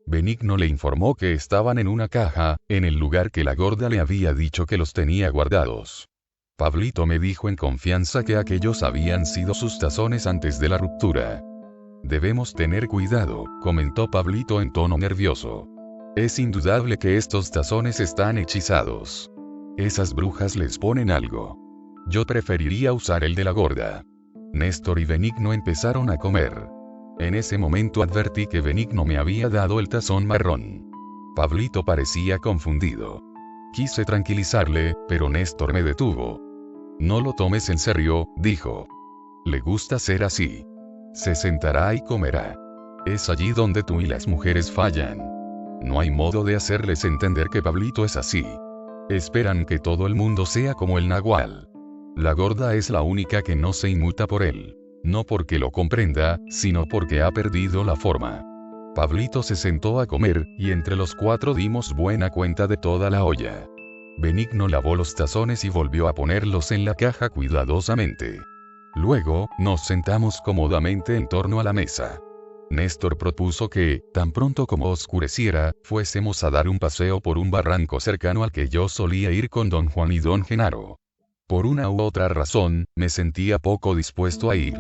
Benigno le informó que estaban en una caja, en el lugar que la gorda le había dicho que los tenía guardados. Pablito me dijo en confianza que aquellos habían sido sus tazones antes de la ruptura. Debemos tener cuidado, comentó Pablito en tono nervioso. Es indudable que estos tazones están hechizados. Esas brujas les ponen algo. Yo preferiría usar el de la gorda. Néstor y Benigno empezaron a comer. En ese momento advertí que Benigno me había dado el tazón marrón. Pablito parecía confundido. Quise tranquilizarle, pero Néstor me detuvo. No lo tomes en serio, dijo. Le gusta ser así. Se sentará y comerá. Es allí donde tú y las mujeres fallan. No hay modo de hacerles entender que Pablito es así. Esperan que todo el mundo sea como el nahual. La gorda es la única que no se inmuta por él. No porque lo comprenda, sino porque ha perdido la forma. Pablito se sentó a comer, y entre los 4 dimos buena cuenta de toda la olla. Benigno lavó los tazones y volvió a ponerlos en la caja cuidadosamente. Luego, nos sentamos cómodamente en torno a la mesa. Néstor propuso que, tan pronto como oscureciera, fuésemos a dar un paseo por un barranco cercano al que yo solía ir con don Juan y don Genaro. Por una u otra razón, me sentía poco dispuesto a ir.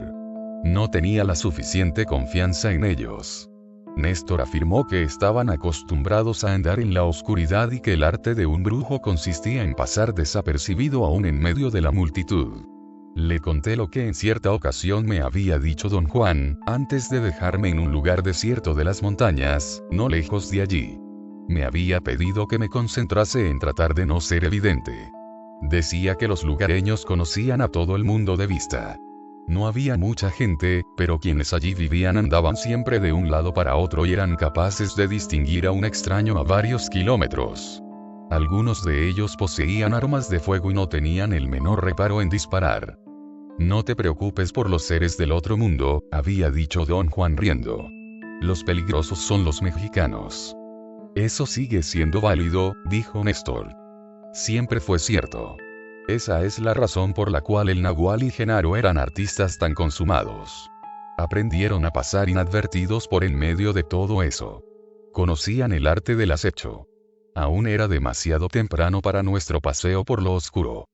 No tenía la suficiente confianza en ellos. Néstor afirmó que estaban acostumbrados a andar en la oscuridad y que el arte de un brujo consistía en pasar desapercibido aún en medio de la multitud. Le conté lo que en cierta ocasión me había dicho don Juan, antes de dejarme en un lugar desierto de las montañas, no lejos de allí. Me había pedido que me concentrase en tratar de no ser evidente. Decía que los lugareños conocían a todo el mundo de vista. No había mucha gente, pero quienes allí vivían andaban siempre de un lado para otro y eran capaces de distinguir a un extraño a varios kilómetros. Algunos de ellos poseían armas de fuego y no tenían el menor reparo en disparar. No te preocupes por los seres del otro mundo, había dicho don Juan riendo. Los peligrosos son los mexicanos. Eso sigue siendo válido, dijo Néstor. Siempre fue cierto. Esa es la razón por la cual el nahual y Genaro eran artistas tan consumados. Aprendieron a pasar inadvertidos por en medio de todo eso. Conocían el arte del acecho. Aún era demasiado temprano para nuestro paseo por lo oscuro.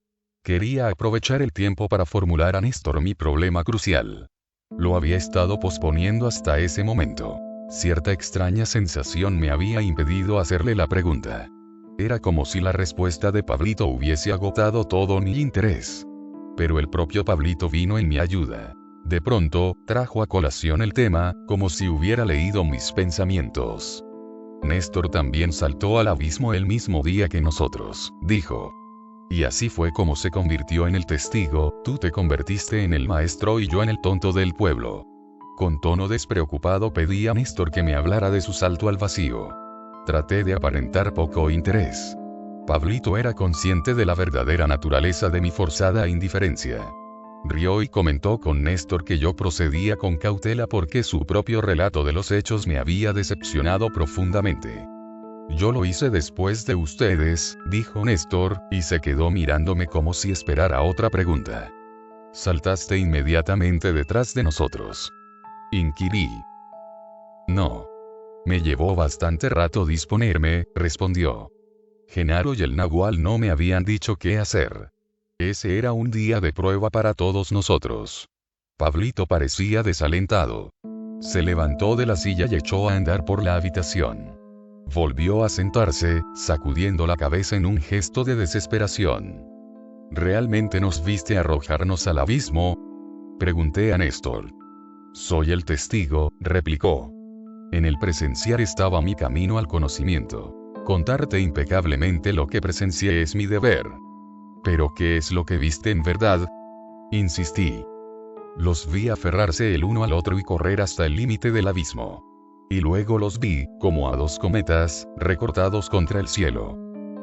Quería aprovechar el tiempo para formular a Néstor mi problema crucial. Lo había estado posponiendo hasta ese momento. Cierta extraña sensación me había impedido hacerle la pregunta. Era como si la respuesta de Pablito hubiese agotado todo mi interés. Pero el propio Pablito vino en mi ayuda. De pronto, trajo a colación el tema, como si hubiera leído mis pensamientos. Néstor también saltó al abismo el mismo día que nosotros, dijo. Y así fue como se convirtió en el testigo, tú te convertiste en el maestro y yo en el tonto del pueblo. Con tono despreocupado pedí a Néstor que me hablara de su salto al vacío. Traté de aparentar poco interés. Pablito era consciente de la verdadera naturaleza de mi forzada indiferencia. Rió y comentó con Néstor que yo procedía con cautela porque su propio relato de los hechos me había decepcionado profundamente. Yo lo hice después de ustedes, dijo Néstor, y se quedó mirándome como si esperara otra pregunta. Saltaste inmediatamente detrás de nosotros. Inquirí. No. Me llevó bastante rato disponerme, respondió. Genaro y el Nahual no me habían dicho qué hacer. Ese era un día de prueba para todos nosotros. Pablito parecía desalentado. Se levantó de la silla y echó a andar por la habitación. Volvió a sentarse, sacudiendo la cabeza en un gesto de desesperación. ¿Realmente nos viste arrojarnos al abismo? Pregunté a Néstor. Soy el testigo, replicó. En el presenciar estaba mi camino al conocimiento. Contarte impecablemente lo que presencié es mi deber. ¿Pero qué es lo que viste en verdad? Insistí. Los vi aferrarse el uno al otro y correr hasta el límite del abismo. Y luego los vi, como a dos cometas, recortados contra el cielo.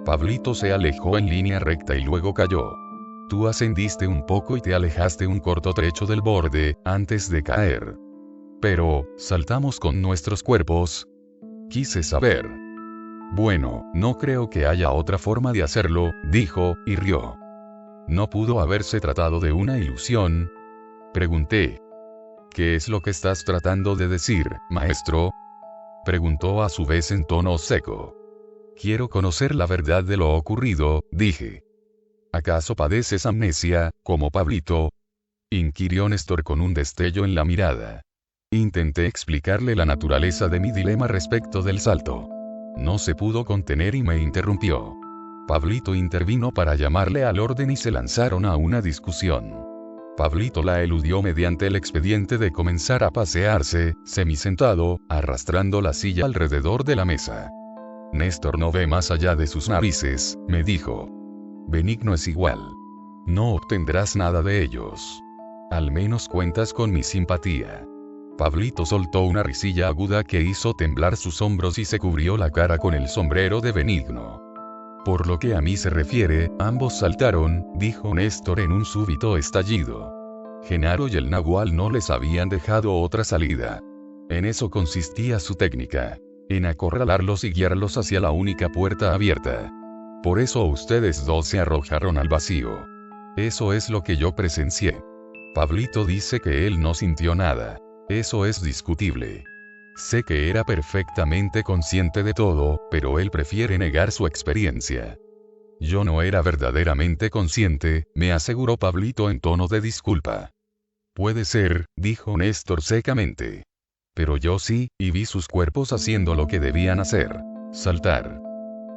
Pablito se alejó en línea recta y luego cayó. Tú ascendiste un poco y te alejaste un corto trecho del borde, antes de caer. Pero, ¿saltamos con nuestros cuerpos? Quise saber. Bueno, no creo que haya otra forma de hacerlo, dijo, y rió. ¿No pudo haberse tratado de una ilusión? Pregunté. ¿Qué es lo que estás tratando de decir, maestro? Preguntó a su vez en tono seco. Quiero conocer la verdad de lo ocurrido, dije. ¿Acaso padeces amnesia, como Pablito? Inquirió Néstor con un destello en la mirada. Intenté explicarle la naturaleza de mi dilema respecto del salto. No se pudo contener y me interrumpió. Pablito intervino para llamarle al orden y se lanzaron a una discusión. Pablito la eludió mediante el expediente de comenzar a pasearse, semisentado, arrastrando la silla alrededor de la mesa. Néstor no ve más allá de sus narices, me dijo. Benigno es igual. No obtendrás nada de ellos. Al menos cuentas con mi simpatía. Pablito soltó una risilla aguda que hizo temblar sus hombros y se cubrió la cara con el sombrero de Benigno. Por lo que a mí se refiere, ambos saltaron, dijo Néstor en un súbito estallido. Genaro y el Nahual no les habían dejado otra salida. En eso consistía su técnica. En acorralarlos y guiarlos hacia la única puerta abierta. Por eso ustedes dos se arrojaron al vacío. Eso es lo que yo presencié. Pablito dice que él no sintió nada. Eso es discutible. Sé que era perfectamente consciente de todo, pero él prefiere negar su experiencia. Yo no era verdaderamente consciente, me aseguró Pablito en tono de disculpa. Puede ser, dijo Néstor secamente. Pero yo sí, y vi sus cuerpos haciendo lo que debían hacer. Saltar.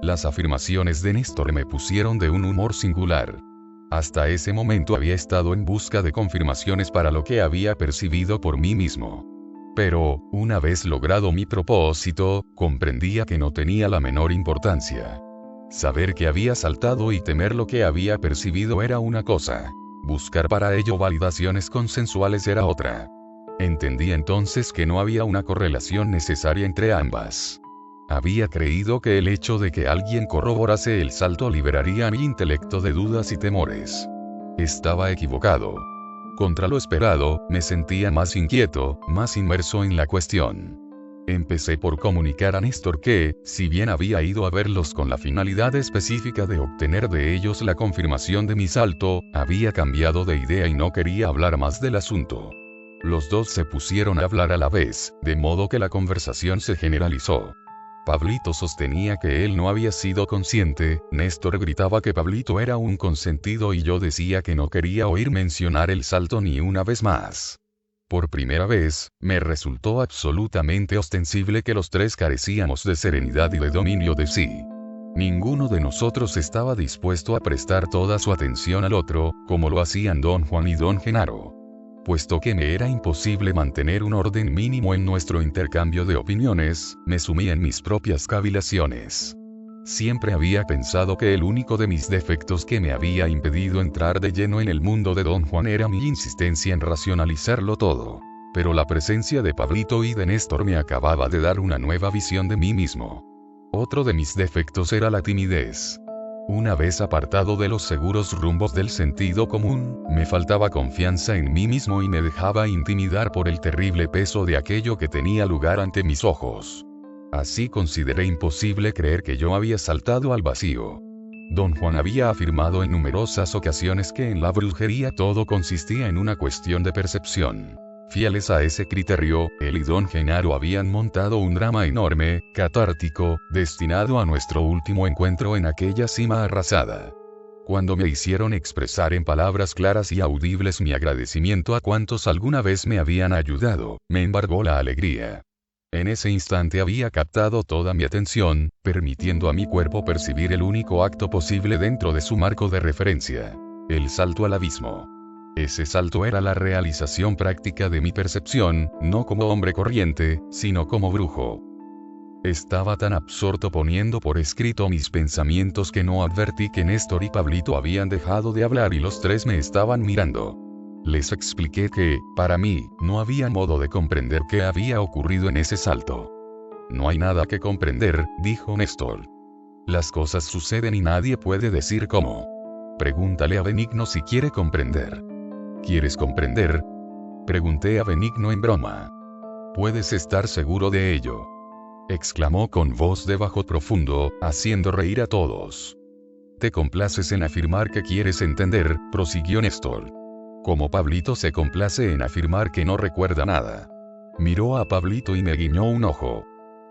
Las afirmaciones de Néstor me pusieron de un humor singular. Hasta ese momento había estado en busca de confirmaciones para lo que había percibido por mí mismo. Pero, una vez logrado mi propósito, comprendía que no tenía la menor importancia. Saber que había saltado y temer lo que había percibido era una cosa. Buscar para ello validaciones consensuales era otra. Entendí entonces que no había una correlación necesaria entre ambas. Había creído que el hecho de que alguien corroborase el salto liberaría a mi intelecto de dudas y temores. Estaba equivocado. Contra lo esperado, me sentía más inquieto, más inmerso en la cuestión. Empecé por comunicar a Néstor que, si bien había ido a verlos con la finalidad específica de obtener de ellos la confirmación de mi salto, había cambiado de idea y no quería hablar más del asunto. Los dos se pusieron a hablar a la vez, de modo que la conversación se generalizó. Pablito sostenía que él no había sido consciente, Néstor gritaba que Pablito era un consentido y yo decía que no quería oír mencionar el salto ni una vez más. Por primera vez, me resultó absolutamente ostensible que los tres carecíamos de serenidad y de dominio de sí. Ninguno de nosotros estaba dispuesto a prestar toda su atención al otro, como lo hacían don Juan y don Genaro. Puesto que me era imposible mantener un orden mínimo en nuestro intercambio de opiniones, me sumí en mis propias cavilaciones. Siempre había pensado que el único de mis defectos que me había impedido entrar de lleno en el mundo de don Juan era mi insistencia en racionalizarlo todo. Pero la presencia de Pablito y de Néstor me acababa de dar una nueva visión de mí mismo. Otro de mis defectos era la timidez. Una vez apartado de los seguros rumbos del sentido común, me faltaba confianza en mí mismo y me dejaba intimidar por el terrible peso de aquello que tenía lugar ante mis ojos. Así consideré imposible creer que yo había saltado al vacío. Don Juan había afirmado en numerosas ocasiones que en la brujería todo consistía en una cuestión de percepción. Fieles a ese criterio, él y don Genaro habían montado un drama enorme, catártico, destinado a nuestro último encuentro en aquella cima arrasada. Cuando me hicieron expresar en palabras claras y audibles mi agradecimiento a cuantos alguna vez me habían ayudado, me embargó la alegría. En ese instante había captado toda mi atención, permitiendo a mi cuerpo percibir el único acto posible dentro de su marco de referencia: el salto al abismo. Ese salto era la realización práctica de mi percepción, no como hombre corriente, sino como brujo. Estaba tan absorto poniendo por escrito mis pensamientos que no advertí que Néstor y Pablito habían dejado de hablar y los tres me estaban mirando. Les expliqué que, para mí, no había modo de comprender qué había ocurrido en ese salto. No hay nada que comprender, dijo Néstor. Las cosas suceden y nadie puede decir cómo. Pregúntale a Benigno si quiere comprender. ¿Quieres comprender? Pregunté a Benigno en broma. Puedes estar seguro de ello, exclamó con voz de bajo profundo, haciendo reír a todos. Te complaces en afirmar que quieres entender, prosiguió Néstor. Como Pablito se complace en afirmar que no recuerda nada. Miró a Pablito y me guiñó un ojo.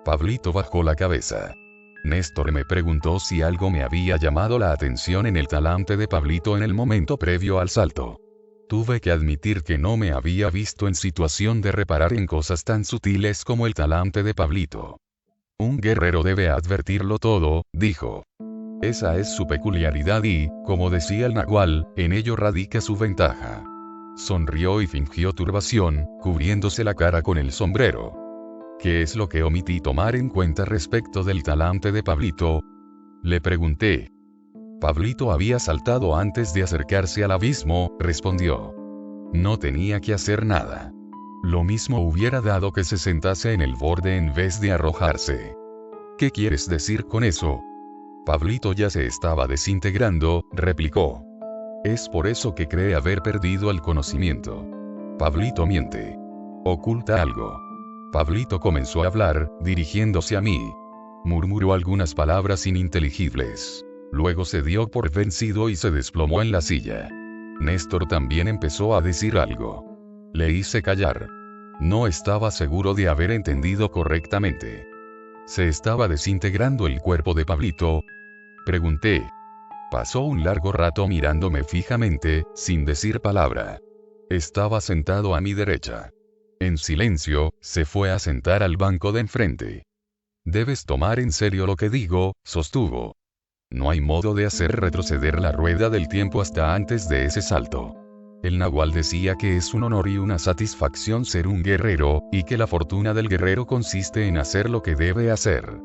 Pablito bajó la cabeza. Néstor me preguntó si algo me había llamado la atención en el talante de Pablito en el momento previo al salto. Tuve que admitir que no me había visto en situación de reparar en cosas tan sutiles como el talante de Pablito. Un guerrero debe advertirlo todo, dijo. Esa es su peculiaridad y, como decía el nahual, en ello radica su ventaja. Sonrió y fingió turbación, cubriéndose la cara con el sombrero. ¿Qué es lo que omití tomar en cuenta respecto del talante de Pablito? Le pregunté. Pablito había saltado antes de acercarse al abismo, respondió. No tenía que hacer nada. Lo mismo hubiera dado que se sentase en el borde en vez de arrojarse. ¿Qué quieres decir con eso? Pablito ya se estaba desintegrando, replicó. Es por eso que cree haber perdido el conocimiento. Pablito miente. Oculta algo. Pablito comenzó a hablar, dirigiéndose a mí. Murmuró algunas palabras ininteligibles. Luego se dio por vencido y se desplomó en la silla. Néstor también empezó a decir algo. Le hice callar. No estaba seguro de haber entendido correctamente. ¿Se estaba desintegrando el cuerpo de Pablito? Pregunté. Pasó un largo rato mirándome fijamente, sin decir palabra. Estaba sentado a mi derecha. En silencio, se fue a sentar al banco de enfrente. Debes tomar en serio lo que digo, sostuvo. No hay modo de hacer retroceder la rueda del tiempo hasta antes de ese salto. El nahual decía que es un honor y una satisfacción ser un guerrero, y que la fortuna del guerrero consiste en hacer lo que debe hacer.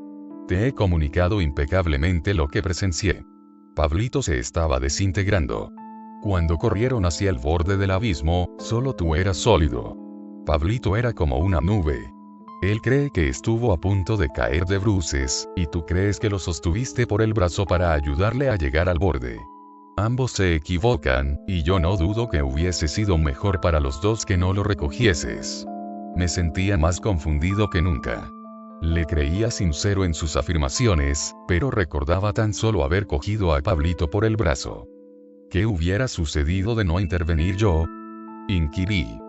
Te he comunicado impecablemente lo que presencié. Pablito se estaba desintegrando. Cuando corrieron hacia el borde del abismo, solo tú eras sólido. Pablito era como una nube. Él cree que estuvo a punto de caer de bruces, y tú crees que lo sostuviste por el brazo para ayudarle a llegar al borde. Ambos se equivocan, y yo no dudo que hubiese sido mejor para los dos que no lo recogieses. Me sentía más confundido que nunca. Le creía sincero en sus afirmaciones, pero recordaba tan solo haber cogido a Pablito por el brazo. ¿Qué hubiera sucedido de no intervenir yo? Inquirí.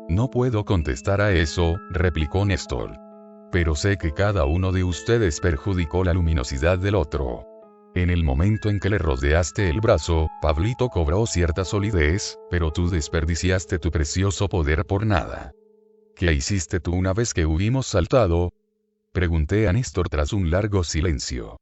No puedo contestar a eso, replicó Néstor. Pero sé que cada uno de ustedes perjudicó la luminosidad del otro. En el momento en que le rodeaste el brazo, Pablito cobró cierta solidez, pero tú desperdiciaste tu precioso poder por nada. ¿Qué hiciste tú una vez que hubimos saltado? Pregunté a Néstor tras un largo silencio.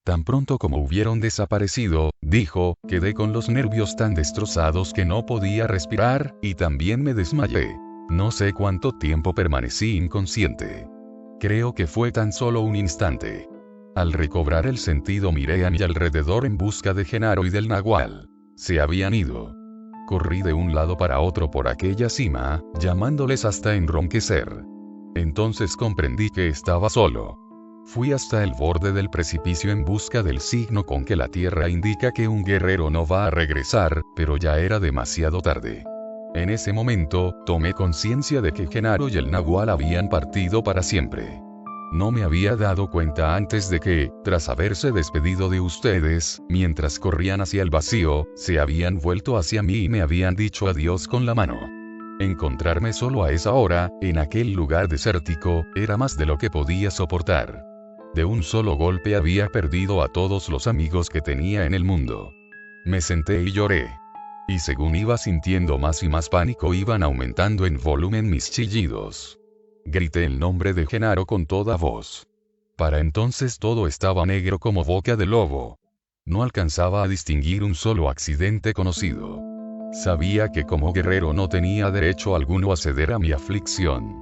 Tan pronto como hubieron desaparecido, dijo, quedé con los nervios tan destrozados que no podía respirar, y también me desmayé. No sé cuánto tiempo permanecí inconsciente. Creo que fue tan solo un instante. Al recobrar el sentido miré a mi alrededor en busca de Genaro y del Nahual. Se habían ido. Corrí de un lado para otro por aquella cima, llamándoles hasta enronquecer. Entonces comprendí que estaba solo. Fui hasta el borde del precipicio en busca del signo con que la tierra indica que un guerrero no va a regresar, pero ya era demasiado tarde. En ese momento, tomé conciencia de que Genaro y el Nahual habían partido para siempre. No me había dado cuenta antes de que, tras haberse despedido de ustedes, mientras corrían hacia el vacío, se habían vuelto hacia mí y me habían dicho adiós con la mano. Encontrarme solo a esa hora, en aquel lugar desértico, era más de lo que podía soportar. De un solo golpe había perdido a todos los amigos que tenía en el mundo. Me senté y lloré. Y según iba sintiendo más y más pánico, iban aumentando en volumen mis chillidos. Grité el nombre de Genaro con toda voz. Para entonces todo estaba negro como boca de lobo. No alcanzaba a distinguir un solo accidente conocido. Sabía que como guerrero no tenía derecho alguno a ceder a mi aflicción.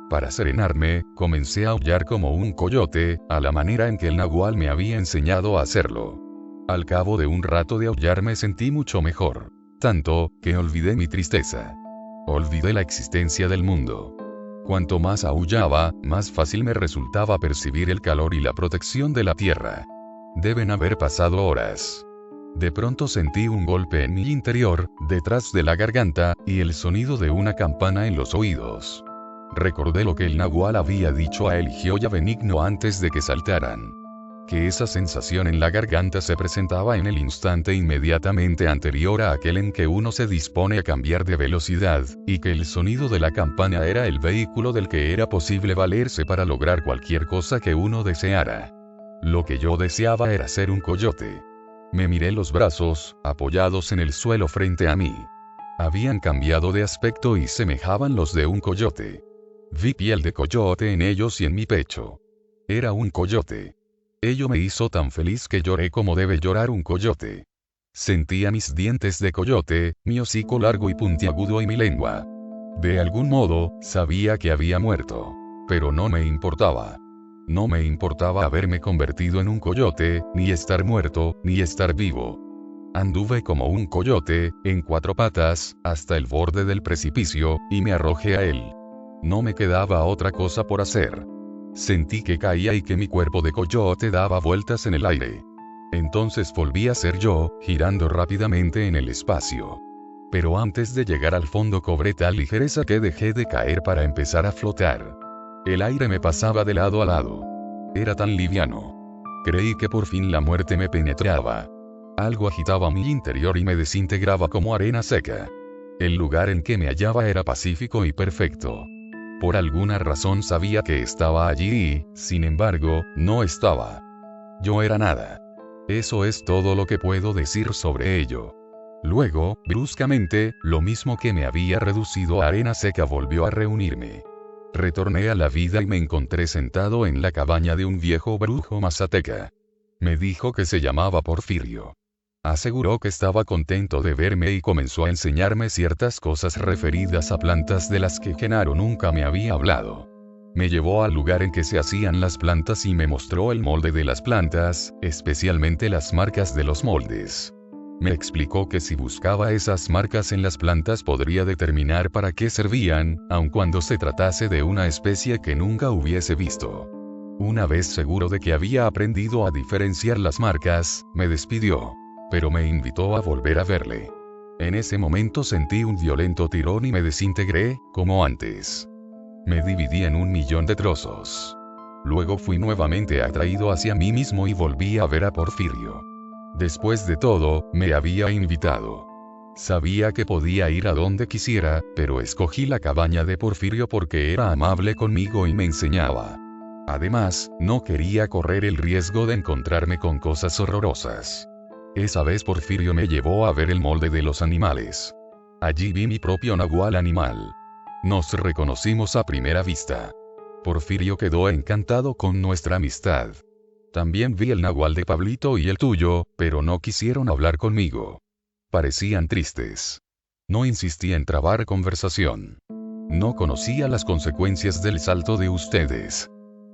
Para serenarme, comencé a aullar como un coyote, a la manera en que el Nahual me había enseñado a hacerlo. Al cabo de un rato de aullar me sentí mucho mejor. Tanto, que olvidé mi tristeza. Olvidé la existencia del mundo. Cuanto más aullaba, más fácil me resultaba percibir el calor y la protección de la tierra. Deben haber pasado horas. De pronto sentí un golpe en mi interior, detrás de la garganta, y el sonido de una campana en los oídos. Recordé lo que el Nahual había dicho a Eligio y a Benigno antes de que saltaran. Que esa sensación en la garganta se presentaba en el instante inmediatamente anterior a aquel en que uno se dispone a cambiar de velocidad, y que el sonido de la campana era el vehículo del que era posible valerse para lograr cualquier cosa que uno deseara. Lo que yo deseaba era ser un coyote. Me miré los brazos, apoyados en el suelo frente a mí. Habían cambiado de aspecto y semejaban los de un coyote. Vi piel de coyote en ellos y en mi pecho. Era un coyote. Ello me hizo tan feliz que lloré como debe llorar un coyote. Sentía mis dientes de coyote, mi hocico largo y puntiagudo y mi lengua. De algún modo, sabía que había muerto. Pero no me importaba. No me importaba haberme convertido en un coyote, ni estar muerto, ni estar vivo. Anduve como un coyote, en cuatro patas, hasta el borde del precipicio, y me arrojé a él. No me quedaba otra cosa por hacer. Sentí que caía y que mi cuerpo de coyote daba vueltas en el aire. Entonces volví a ser yo, girando rápidamente en el espacio. Pero antes de llegar al fondo cobré tal ligereza que dejé de caer para empezar a flotar. El aire me pasaba de lado a lado. Era tan liviano. Creí que por fin la muerte me penetraba. Algo agitaba mi interior y me desintegraba como arena seca. El lugar en que me hallaba era pacífico y perfecto. Por alguna razón sabía que estaba allí y, sin embargo, no estaba. Yo era nada. Eso es todo lo que puedo decir sobre ello. Luego, bruscamente, lo mismo que me había reducido a arena seca volvió a reunirme. Retorné a la vida y me encontré sentado en la cabaña de un viejo brujo mazateca. Me dijo que se llamaba Porfirio. Aseguró que estaba contento de verme y comenzó a enseñarme ciertas cosas referidas a plantas de las que Genaro nunca me había hablado. Me llevó al lugar en que se hacían las plantas y me mostró el molde de las plantas, especialmente las marcas de los moldes. Me explicó que si buscaba esas marcas en las plantas podría determinar para qué servían, aun cuando se tratase de una especie que nunca hubiese visto. Una vez seguro de que había aprendido a diferenciar las marcas, me despidió. Pero me invitó a volver a verle. En ese momento sentí un violento tirón y me desintegré, como antes. Me dividí en 1.000.000 de trozos. Luego fui nuevamente atraído hacia mí mismo y volví a ver a Porfirio. Después de todo, me había invitado. Sabía que podía ir a donde quisiera, pero escogí la cabaña de Porfirio porque era amable conmigo y me enseñaba. Además, no quería correr el riesgo de encontrarme con cosas horrorosas. Esa vez Porfirio me llevó a ver el molde de los animales. Allí vi mi propio nahual animal. Nos reconocimos a primera vista. Porfirio quedó encantado con nuestra amistad. También vi el nahual de Pablito y el tuyo, pero no quisieron hablar conmigo. Parecían tristes. No insistí en trabar conversación. No conocía las consecuencias del salto de ustedes.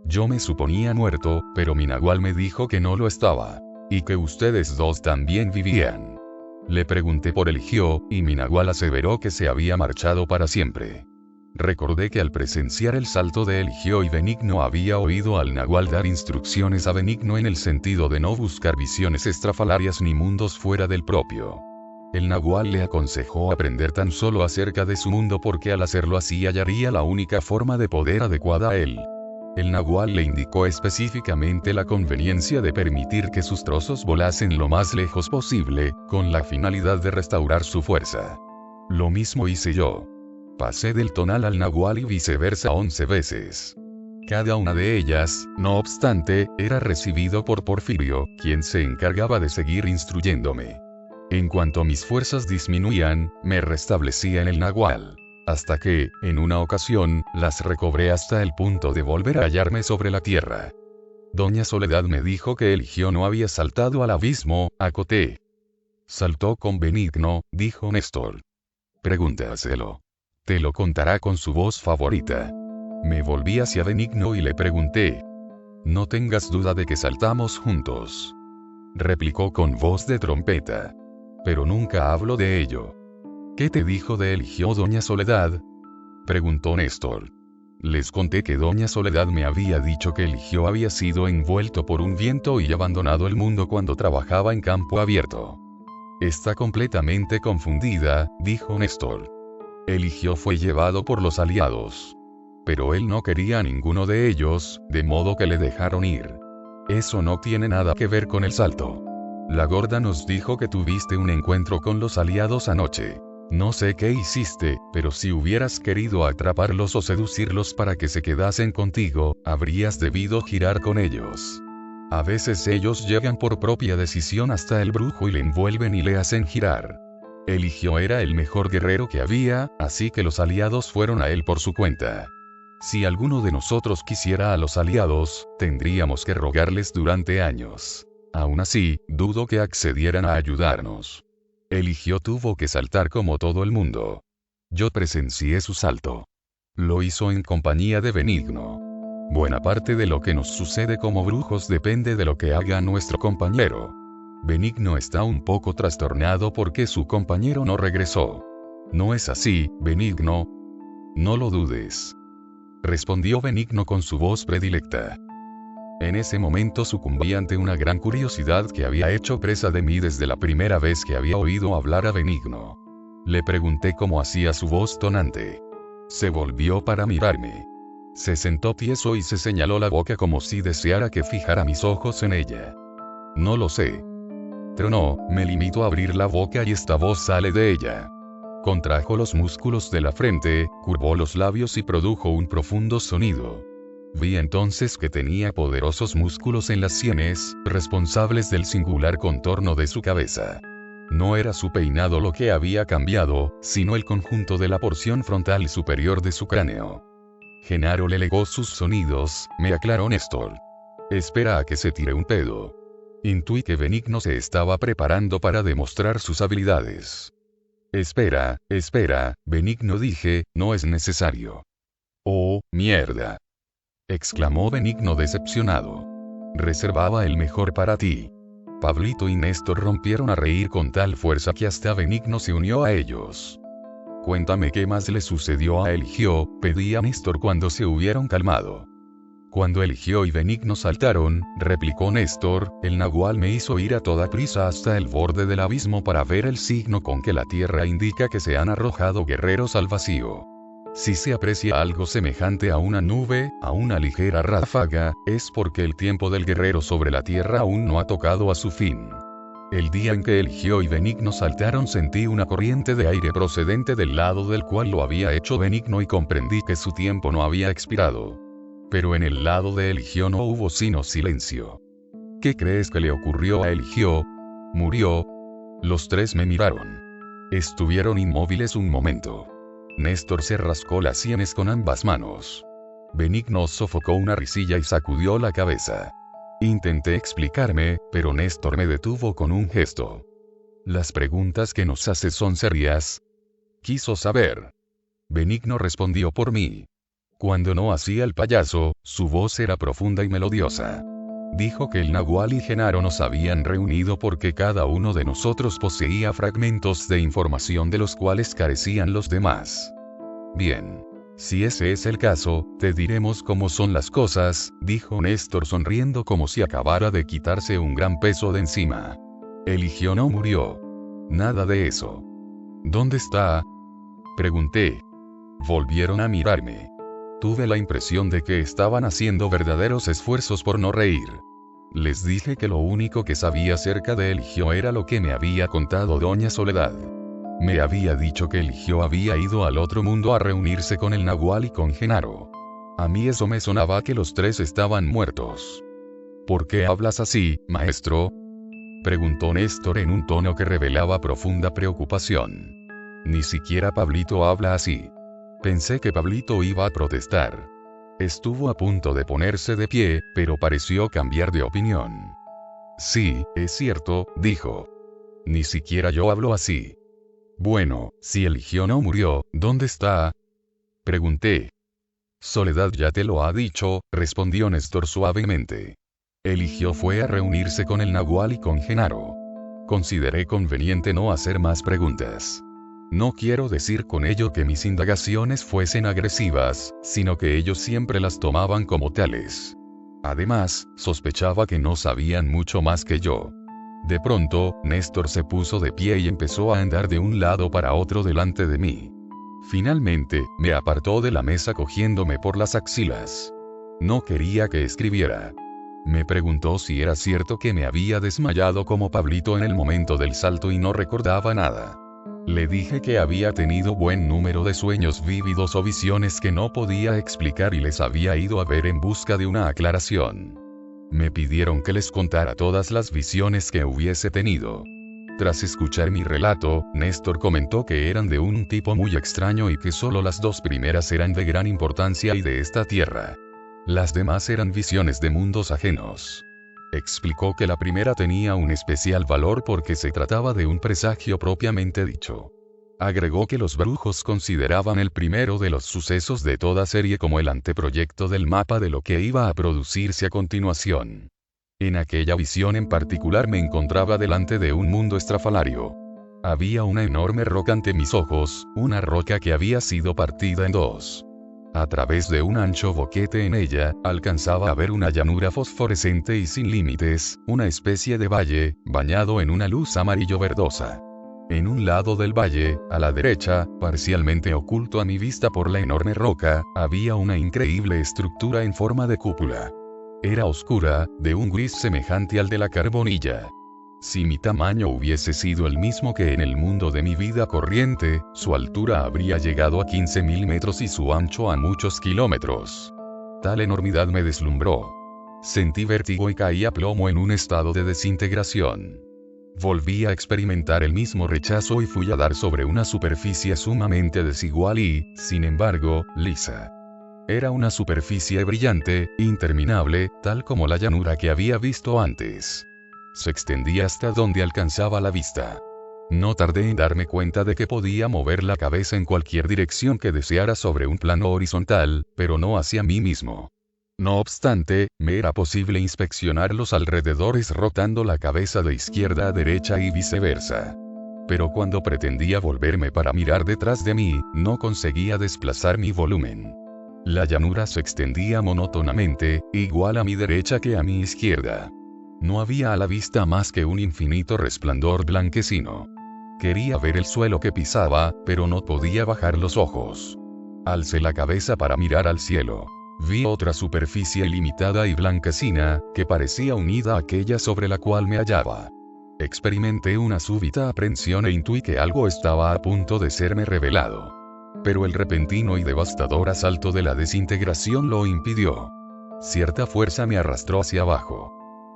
Yo me suponía muerto, pero mi nahual me dijo que no lo estaba. Y que ustedes dos también vivían. Le pregunté por Eligio, y mi nahual aseveró que se había marchado para siempre. Recordé que al presenciar el salto de Eligio y Benigno había oído al nahual dar instrucciones a Benigno en el sentido de no buscar visiones estrafalarias ni mundos fuera del propio. El nahual le aconsejó aprender tan solo acerca de su mundo porque al hacerlo así hallaría la única forma de poder adecuada a él. El nahual le indicó específicamente la conveniencia de permitir que sus trozos volasen lo más lejos posible, con la finalidad de restaurar su fuerza. Lo mismo hice yo. Pasé del tonal al nahual y viceversa 11 veces. Cada una de ellas, no obstante, era recibido por Porfirio, quien se encargaba de seguir instruyéndome. En cuanto mis fuerzas disminuían, me restablecía en el nahual. Hasta que, en una ocasión, las recobré hasta el punto de volver a hallarme sobre la tierra. Doña Soledad me dijo que Eligio no había saltado al abismo, acoté. Saltó con Benigno, dijo Néstor. Pregúntaselo. Te lo contará con su voz favorita. Me volví hacia Benigno y le pregunté. No tengas duda de que saltamos juntos. Replicó con voz de trompeta. Pero nunca hablo de ello. ¿Qué te dijo de Eligio doña Soledad? Preguntó Néstor. Les conté que doña Soledad me había dicho que Eligio había sido envuelto por un viento y abandonado el mundo cuando trabajaba en campo abierto. Está completamente confundida, dijo Néstor. Eligio fue llevado por los aliados. Pero él no quería a ninguno de ellos, de modo que le dejaron ir. Eso no tiene nada que ver con el salto. La gorda nos dijo que tuviste un encuentro con los aliados anoche. No sé qué hiciste, pero si hubieras querido atraparlos o seducirlos para que se quedasen contigo, habrías debido girar con ellos. A veces ellos llegan por propia decisión hasta el brujo y le envuelven y le hacen girar. Eligio era el mejor guerrero que había, así que los aliados fueron a él por su cuenta. Si alguno de nosotros quisiera a los aliados, tendríamos que rogarles durante años. Aún así, dudo que accedieran a ayudarnos. Eligio tuvo que saltar como todo el mundo. Yo presencié su salto. Lo hizo en compañía de Benigno. Buena parte de lo que nos sucede como brujos depende de lo que haga nuestro compañero. Benigno está un poco trastornado porque su compañero no regresó. ¿No es así, Benigno? No lo dudes. Respondió Benigno con su voz predilecta. En ese momento sucumbí ante una gran curiosidad que había hecho presa de mí desde la primera vez que había oído hablar a Benigno. Le pregunté cómo hacía su voz tonante. Se volvió para mirarme. Se sentó tieso y se señaló la boca como si deseara que fijara mis ojos en ella. No lo sé. Tronó, me limito a abrir la boca y esta voz sale de ella. Contrajo los músculos de la frente, curvó los labios y produjo un profundo sonido. Vi entonces que tenía poderosos músculos en las sienes, responsables del singular contorno de su cabeza. No era su peinado lo que había cambiado, sino el conjunto de la porción frontal superior de su cráneo. Genaro le legó sus sonidos, me aclaró Néstor. Espera a que se tire un pedo. Intuí que Benigno se estaba preparando para demostrar sus habilidades. Espera, Benigno dije, no es necesario. Oh, mierda. Exclamó Benigno decepcionado. Reservaba el mejor para ti. Pablito y Néstor rompieron a reír con tal fuerza que hasta Benigno se unió a ellos. Cuéntame qué más le sucedió a Eligio, pedí a Néstor cuando se hubieron calmado. Cuando Eligio y Benigno saltaron, replicó Néstor, el nahual me hizo ir a toda prisa hasta el borde del abismo para ver el signo con que la tierra indica que se han arrojado guerreros al vacío. Si se aprecia algo semejante a una nube, a una ligera ráfaga, es porque el tiempo del guerrero sobre la tierra aún no ha tocado a su fin. El día en que Eligio y Benigno saltaron sentí una corriente de aire procedente del lado del cual lo había hecho Benigno y comprendí que su tiempo no había expirado. pero en el lado de Eligio no hubo sino silencio. ¿Qué crees que le ocurrió a Eligio? ¿Murió? Los tres me miraron. Estuvieron inmóviles un momento. Néstor se rascó las sienes con ambas manos. Benigno sofocó una risilla y sacudió la cabeza. Intenté explicarme, pero Néstor me detuvo con un gesto. Las preguntas que nos haces son serias. Quiso saber. Benigno respondió por mí. Cuando no hacía el payaso, su voz era profunda y melodiosa. Dijo que el Nahual y Genaro nos habían reunido porque cada uno de nosotros poseía fragmentos de información de los cuales carecían los demás. Bien. Si ese es el caso, te diremos cómo son las cosas, dijo Néstor sonriendo como si acabara de quitarse un gran peso de encima. Eligio no murió. Nada de eso. ¿Dónde está? Pregunté. Volvieron a mirarme. Tuve la impresión de que estaban haciendo verdaderos esfuerzos por no reír. Les dije que lo único que sabía acerca de Eligio era lo que me había contado doña Soledad. Me había dicho que Eligio había ido al otro mundo a reunirse con el Nahual y con Genaro. A mí eso me sonaba que los tres estaban muertos. ¿Por qué hablas así, maestro? Preguntó Néstor en un tono que revelaba profunda preocupación. Ni siquiera Pablito habla así. Pensé que Pablito iba a protestar. Estuvo a punto de ponerse de pie, pero pareció cambiar de opinión. Sí, es cierto, dijo. Ni siquiera yo hablo así. Bueno, si Eligio no murió, ¿dónde está? Pregunté. Soledad ya te lo ha dicho, respondió Néstor suavemente. Eligio fue a reunirse con el Nahual y con Genaro. Consideré conveniente no hacer más preguntas. No quiero decir con ello que mis indagaciones fuesen agresivas, sino que ellos siempre las tomaban como tales. Además, sospechaba que no sabían mucho más que yo. De pronto, Néstor se puso de pie y empezó a andar de un lado para otro delante de mí. Finalmente, me apartó de la mesa cogiéndome por las axilas. No quería que escribiera. Me preguntó si era cierto que me había desmayado como Pablito en el momento del salto y no recordaba nada. Le dije que había tenido buen número de sueños vívidos o visiones que no podía explicar y les había ido a ver en busca de una aclaración. Me pidieron que les contara todas las visiones que hubiese tenido. Tras escuchar mi relato, Néstor comentó que eran de un tipo muy extraño y que solo las dos primeras eran de gran importancia y de esta tierra. Las demás eran visiones de mundos ajenos. Explicó que la primera tenía un especial valor porque se trataba de un presagio propiamente dicho. Agregó que los brujos consideraban el primero de los sucesos de toda serie como el anteproyecto del mapa de lo que iba a producirse a continuación. En aquella visión en particular me encontraba delante de un mundo estrafalario. Había una enorme roca ante mis ojos, una roca que había sido partida en dos. A través de un ancho boquete en ella, alcanzaba a ver una llanura fosforescente y sin límites, una especie de valle, bañado en una luz amarillo-verdosa. En un lado del valle, a la derecha, parcialmente oculto a mi vista por la enorme roca, había una increíble estructura en forma de cúpula. Era oscura, de un gris semejante al de la carbonilla. Si mi tamaño hubiese sido el mismo que en el mundo de mi vida corriente, su altura habría llegado a 15.000 metros y su ancho a muchos kilómetros. Tal enormidad me deslumbró. Sentí vértigo y caí a plomo en un estado de desintegración. Volví a experimentar el mismo rechazo y fui a dar sobre una superficie sumamente desigual y, sin embargo, lisa. Era una superficie brillante, interminable, tal como la llanura que había visto antes. Se extendía hasta donde alcanzaba la vista. No tardé en darme cuenta de que podía mover la cabeza en cualquier dirección que deseara sobre un plano horizontal, pero no hacia mí mismo. No obstante, me era posible inspeccionar los alrededores rotando la cabeza de izquierda a derecha y viceversa. Pero cuando pretendía volverme para mirar detrás de mí, no conseguía desplazar mi volumen. La llanura se extendía monótonamente, igual a mi derecha que a mi izquierda. No había a la vista más que un infinito resplandor blanquecino. Quería ver el suelo que pisaba, pero no podía bajar los ojos. Alcé la cabeza para mirar al cielo. Vi otra superficie ilimitada y blanquecina, que parecía unida a aquella sobre la cual me hallaba. Experimenté una súbita aprensión e intuí que algo estaba a punto de serme revelado. Pero el repentino y devastador asalto de la desintegración lo impidió. Cierta fuerza me arrastró hacia abajo.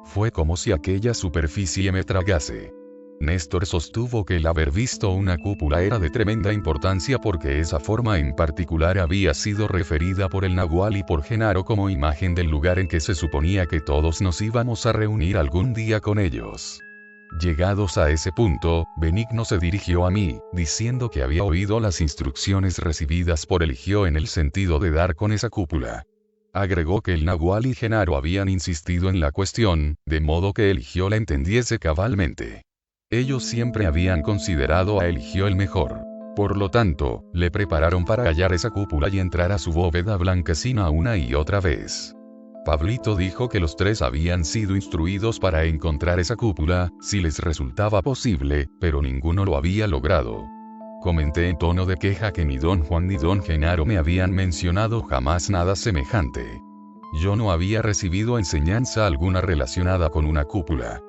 Fue como si aquella superficie me tragase. Néstor sostuvo que el haber visto una cúpula era de tremenda importancia porque esa forma en particular había sido referida por el Nahual y por Genaro como imagen del lugar en que se suponía que todos nos íbamos a reunir algún día con ellos. Llegados a ese punto, Benigno se dirigió a mí, diciendo que había oído las instrucciones recibidas por Eligio en el sentido de dar con esa cúpula. Agregó que el Nahual y Genaro habían insistido en la cuestión, de modo que Eligio la entendiese cabalmente. Ellos siempre habían considerado a Eligio el mejor. Por lo tanto, le prepararon para hallar esa cúpula y entrar a su bóveda blanquecina una y otra vez. Pablito dijo que los tres habían sido instruidos para encontrar esa cúpula, si les resultaba posible, pero ninguno lo había logrado. Comenté en tono de queja que ni don Juan ni don Genaro me habían mencionado jamás nada semejante. Yo no había recibido enseñanza alguna relacionada con una cúpula.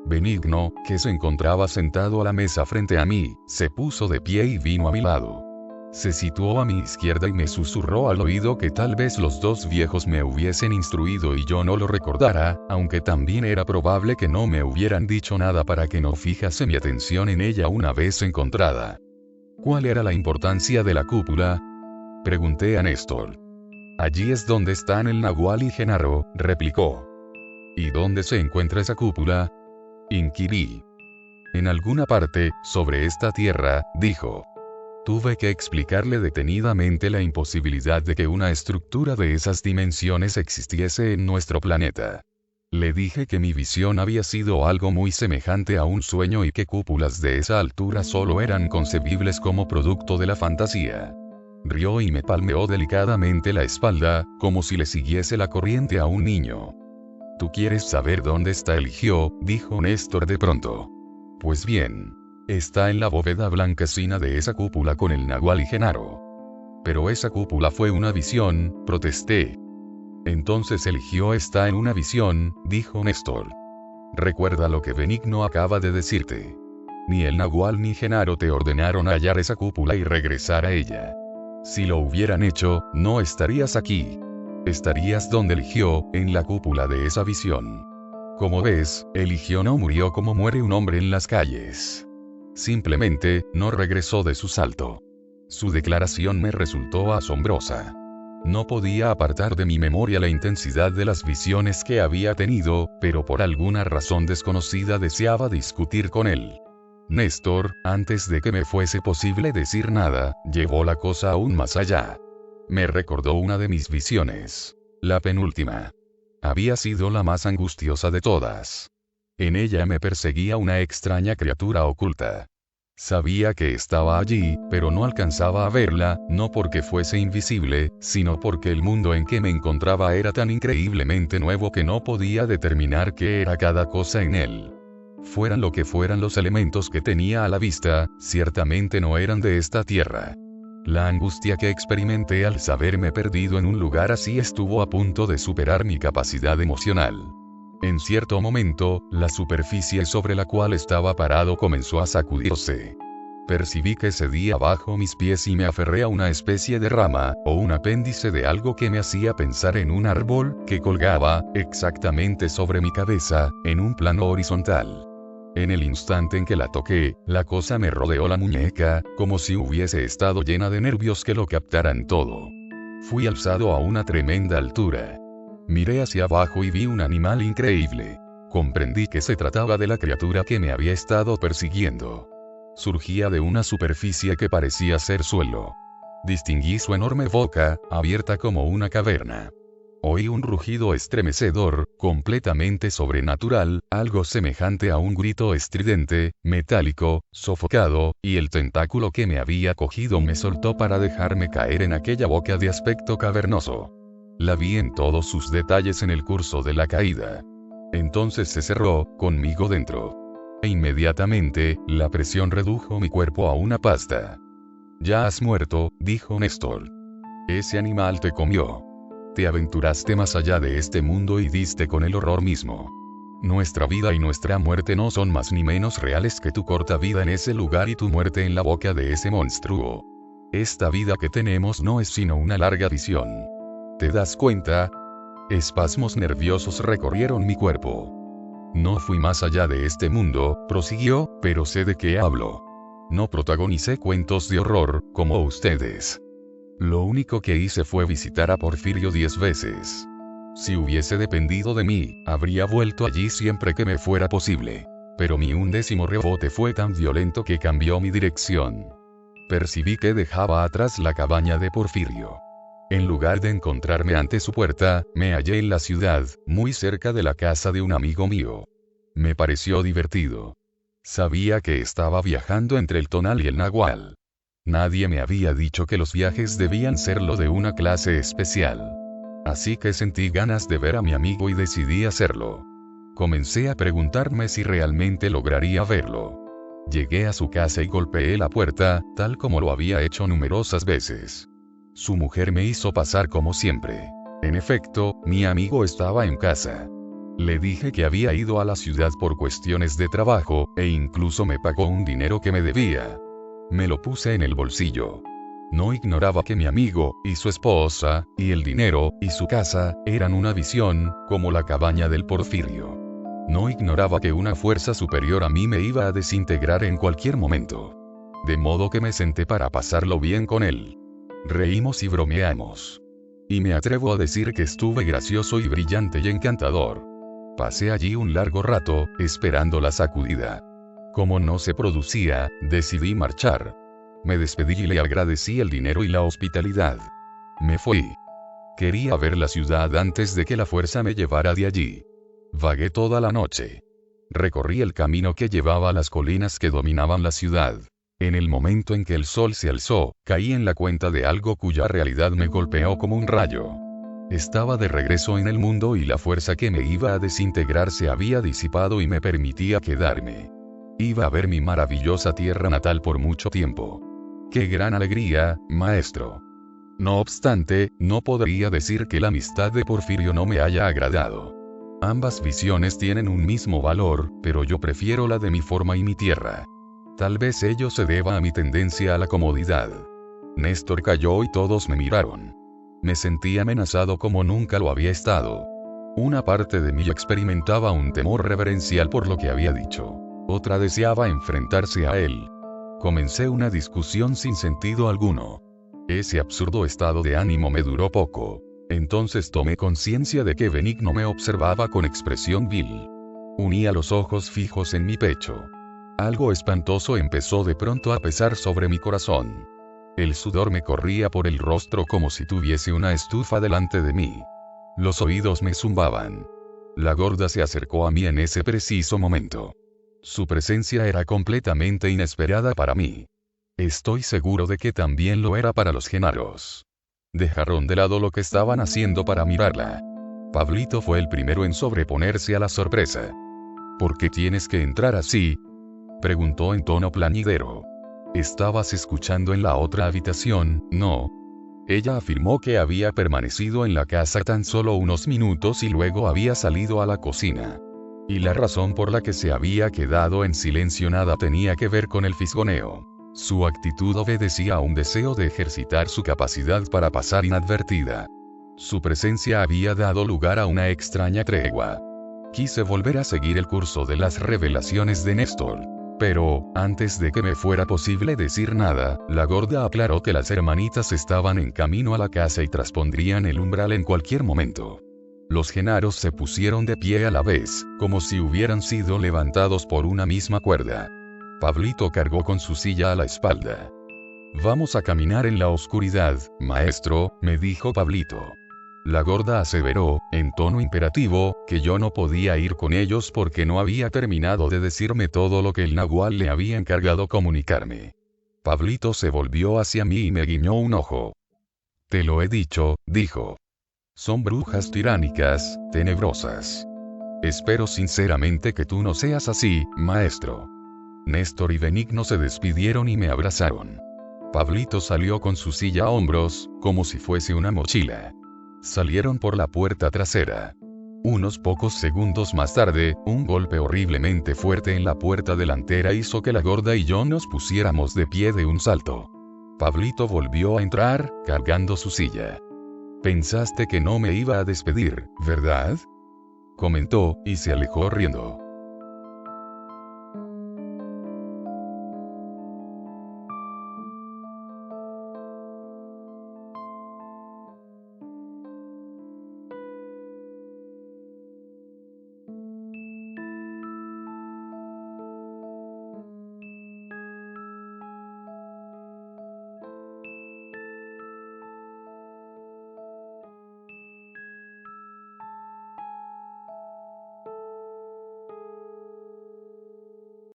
Benigno, que se encontraba sentado a la mesa frente a mí, se puso de pie y vino a mi lado. Se situó a mi izquierda y me susurró al oído que tal vez los dos viejos me hubiesen instruido y yo no lo recordara, aunque también era probable que no me hubieran dicho nada para que no fijase mi atención en ella una vez encontrada. ¿Cuál era la importancia de la cúpula? Pregunté a Néstor. Allí es donde están el Nahual y Genaro, replicó. ¿Y dónde se encuentra esa cúpula? Inquirí. En alguna parte, sobre esta tierra, dijo. Tuve que explicarle detenidamente la imposibilidad de que una estructura de esas dimensiones existiese en nuestro planeta. Le dije que mi visión había sido algo muy semejante a un sueño y que cúpulas de esa altura solo eran concebibles como producto de la fantasía. Rió y me palmeó delicadamente la espalda, como si le siguiese la corriente a un niño. ¿Tú quieres saber dónde está Eligio?, dijo Néstor de pronto. Pues bien, está en la bóveda blanquecina de esa cúpula con el Nahual y Genaro. Pero esa cúpula fue una visión, protesté. Entonces Eligio está en una visión, dijo Néstor. Recuerda lo que Benigno acaba de decirte. Ni el Nahual ni Genaro te ordenaron hallar esa cúpula y regresar a ella. Si lo hubieran hecho, no estarías aquí. Estarías donde Eligio, en la cúpula de esa visión. Como ves, Eligio no murió como muere un hombre en las calles. Simplemente, no regresó de su salto. Su declaración me resultó asombrosa. No podía apartar de mi memoria la intensidad de las visiones que había tenido, pero por alguna razón desconocida deseaba discutir con él. Néstor, antes de que me fuese posible decir nada, llevó la cosa aún más allá. Me recordó una de mis visiones. La penúltima. Había sido la más angustiosa de todas. En ella me perseguía una extraña criatura oculta. Sabía que estaba allí, pero no alcanzaba a verla, no porque fuese invisible, sino porque el mundo en que me encontraba era tan increíblemente nuevo que no podía determinar qué era cada cosa en él. Fueran lo que fueran los elementos que tenía a la vista, ciertamente no eran de esta tierra. La angustia que experimenté al saberme perdido en un lugar así estuvo a punto de superar mi capacidad emocional. En cierto momento, la superficie sobre la cual estaba parado comenzó a sacudirse. Percibí que cedía bajo mis pies y me aferré a una especie de rama, o un apéndice de algo que me hacía pensar en un árbol, que colgaba, exactamente sobre mi cabeza, en un plano horizontal. En el instante en que la toqué, la cosa me rodeó la muñeca, como si hubiese estado llena de nervios que lo captaran todo. Fui alzado a una tremenda altura. Miré hacia abajo y vi un animal increíble. Comprendí que se trataba de la criatura que me había estado persiguiendo. Surgía de una superficie que parecía ser suelo. Distinguí su enorme boca, abierta como una caverna. Oí un rugido estremecedor, completamente sobrenatural, algo semejante a un grito estridente, metálico, sofocado, y el tentáculo que me había cogido me soltó para dejarme caer en aquella boca de aspecto cavernoso. La vi en todos sus detalles en el curso de la caída. Entonces se cerró, conmigo dentro. E inmediatamente, la presión redujo mi cuerpo a una pasta. Ya has muerto, dijo Néstor. Ese animal te comió. Te aventuraste más allá de este mundo y diste con el horror mismo. Nuestra vida y nuestra muerte no son más ni menos reales que tu corta vida en ese lugar y tu muerte en la boca de ese monstruo. Esta vida que tenemos no es sino una larga visión. ¿Te das cuenta? Espasmos nerviosos recorrieron mi cuerpo. No fui más allá de este mundo, prosiguió, pero sé de qué hablo. No protagonicé cuentos de horror, como ustedes. Lo único que hice fue visitar a Porfirio 10 veces. Si hubiese dependido de mí, habría vuelto allí siempre que me fuera posible. Pero mi 11º rebote fue tan violento que cambió mi dirección. Percibí que dejaba atrás la cabaña de Porfirio. En lugar de encontrarme ante su puerta, me hallé en la ciudad, muy cerca de la casa de un amigo mío. Me pareció divertido. Sabía que estaba viajando entre el Tonal y el Nagual. Nadie me había dicho que los viajes debían serlo de una clase especial. Así que sentí ganas de ver a mi amigo y decidí hacerlo. Comencé a preguntarme si realmente lograría verlo. Llegué a su casa y golpeé la puerta, tal como lo había hecho numerosas veces. Su mujer me hizo pasar como siempre. En efecto, mi amigo estaba en casa. Le dije que había ido a la ciudad por cuestiones de trabajo, e incluso me pagó un dinero que me debía. Me lo puse en el bolsillo. No ignoraba que mi amigo, y su esposa, y el dinero, y su casa, eran una visión, como la cabaña del Porfirio. No ignoraba que una fuerza superior a mí me iba a desintegrar en cualquier momento. De modo que me senté para pasarlo bien con él. Reímos y bromeamos. Y me atrevo a decir que estuve gracioso y brillante y encantador. Pasé allí un largo rato, esperando la sacudida. Como no se producía, decidí marchar. Me despedí y le agradecí el dinero y la hospitalidad. Me fui. Quería ver la ciudad antes de que la fuerza me llevara de allí. Vagué toda la noche. Recorrí el camino que llevaba a las colinas que dominaban la ciudad. En el momento en que el sol se alzó, caí en la cuenta de algo cuya realidad me golpeó como un rayo. Estaba de regreso en el mundo y la fuerza que me iba a desintegrar se había disipado y me permitía quedarme. Iba a ver mi maravillosa tierra natal por mucho tiempo. ¡Qué gran alegría, maestro! No obstante, no podría decir que la amistad de Porfirio no me haya agradado. Ambas visiones tienen un mismo valor, pero yo prefiero la de mi forma y mi tierra. Tal vez ello se deba a mi tendencia a la comodidad. Néstor calló y todos me miraron. Me sentí amenazado como nunca lo había estado. Una parte de mí experimentaba un temor reverencial por lo que había dicho. Otra deseaba enfrentarse a él. Comencé una discusión sin sentido alguno. Ese absurdo estado de ánimo me duró poco. Entonces tomé conciencia de que Benigno me observaba con expresión vil. Unía los ojos fijos en mi pecho. Algo espantoso empezó de pronto a pesar sobre mi corazón. El sudor me corría por el rostro como si tuviese una estufa delante de mí. Los oídos me zumbaban. La gorda se acercó a mí en ese preciso momento. Su presencia era completamente inesperada para mí. Estoy seguro de que también lo era para los Genaros. Dejaron de lado lo que estaban haciendo para mirarla. Pablito fue el primero en sobreponerse a la sorpresa. ¿Por qué tienes que entrar así?, preguntó en tono plañidero. ¿Estabas escuchando en la otra habitación, no? Ella afirmó que había permanecido en la casa tan solo unos minutos y luego había salido a la cocina. Y la razón por la que se había quedado en silencio nada tenía que ver con el fisgoneo. Su actitud obedecía a un deseo de ejercitar su capacidad para pasar inadvertida. Su presencia había dado lugar a una extraña tregua. Quise volver a seguir el curso de las revelaciones de Néstor. Pero, antes de que me fuera posible decir nada, la gorda aclaró que las hermanitas estaban en camino a la casa y traspondrían el umbral en cualquier momento. Los Genaros se pusieron de pie a la vez, como si hubieran sido levantados por una misma cuerda. Pablito cargó con su silla a la espalda. «Vamos a caminar en la oscuridad, maestro», me dijo Pablito. La gorda aseveró, en tono imperativo, que yo no podía ir con ellos porque no había terminado de decirme todo lo que el Nagual le había encargado comunicarme. Pablito se volvió hacia mí y me guiñó un ojo. «Te lo he dicho», dijo. «Son brujas tiránicas, tenebrosas. Espero sinceramente que tú no seas así, maestro». Néstor y Benigno se despidieron y me abrazaron. Pablito salió con su silla a hombros, como si fuese una mochila. Salieron por la puerta trasera. Unos pocos segundos más tarde, un golpe horriblemente fuerte en la puerta delantera hizo que la gorda y yo nos pusiéramos de pie de un salto. Pablito volvió a entrar, cargando su silla. Pensaste que no me iba a despedir, ¿verdad? Comentó, y se alejó riendo.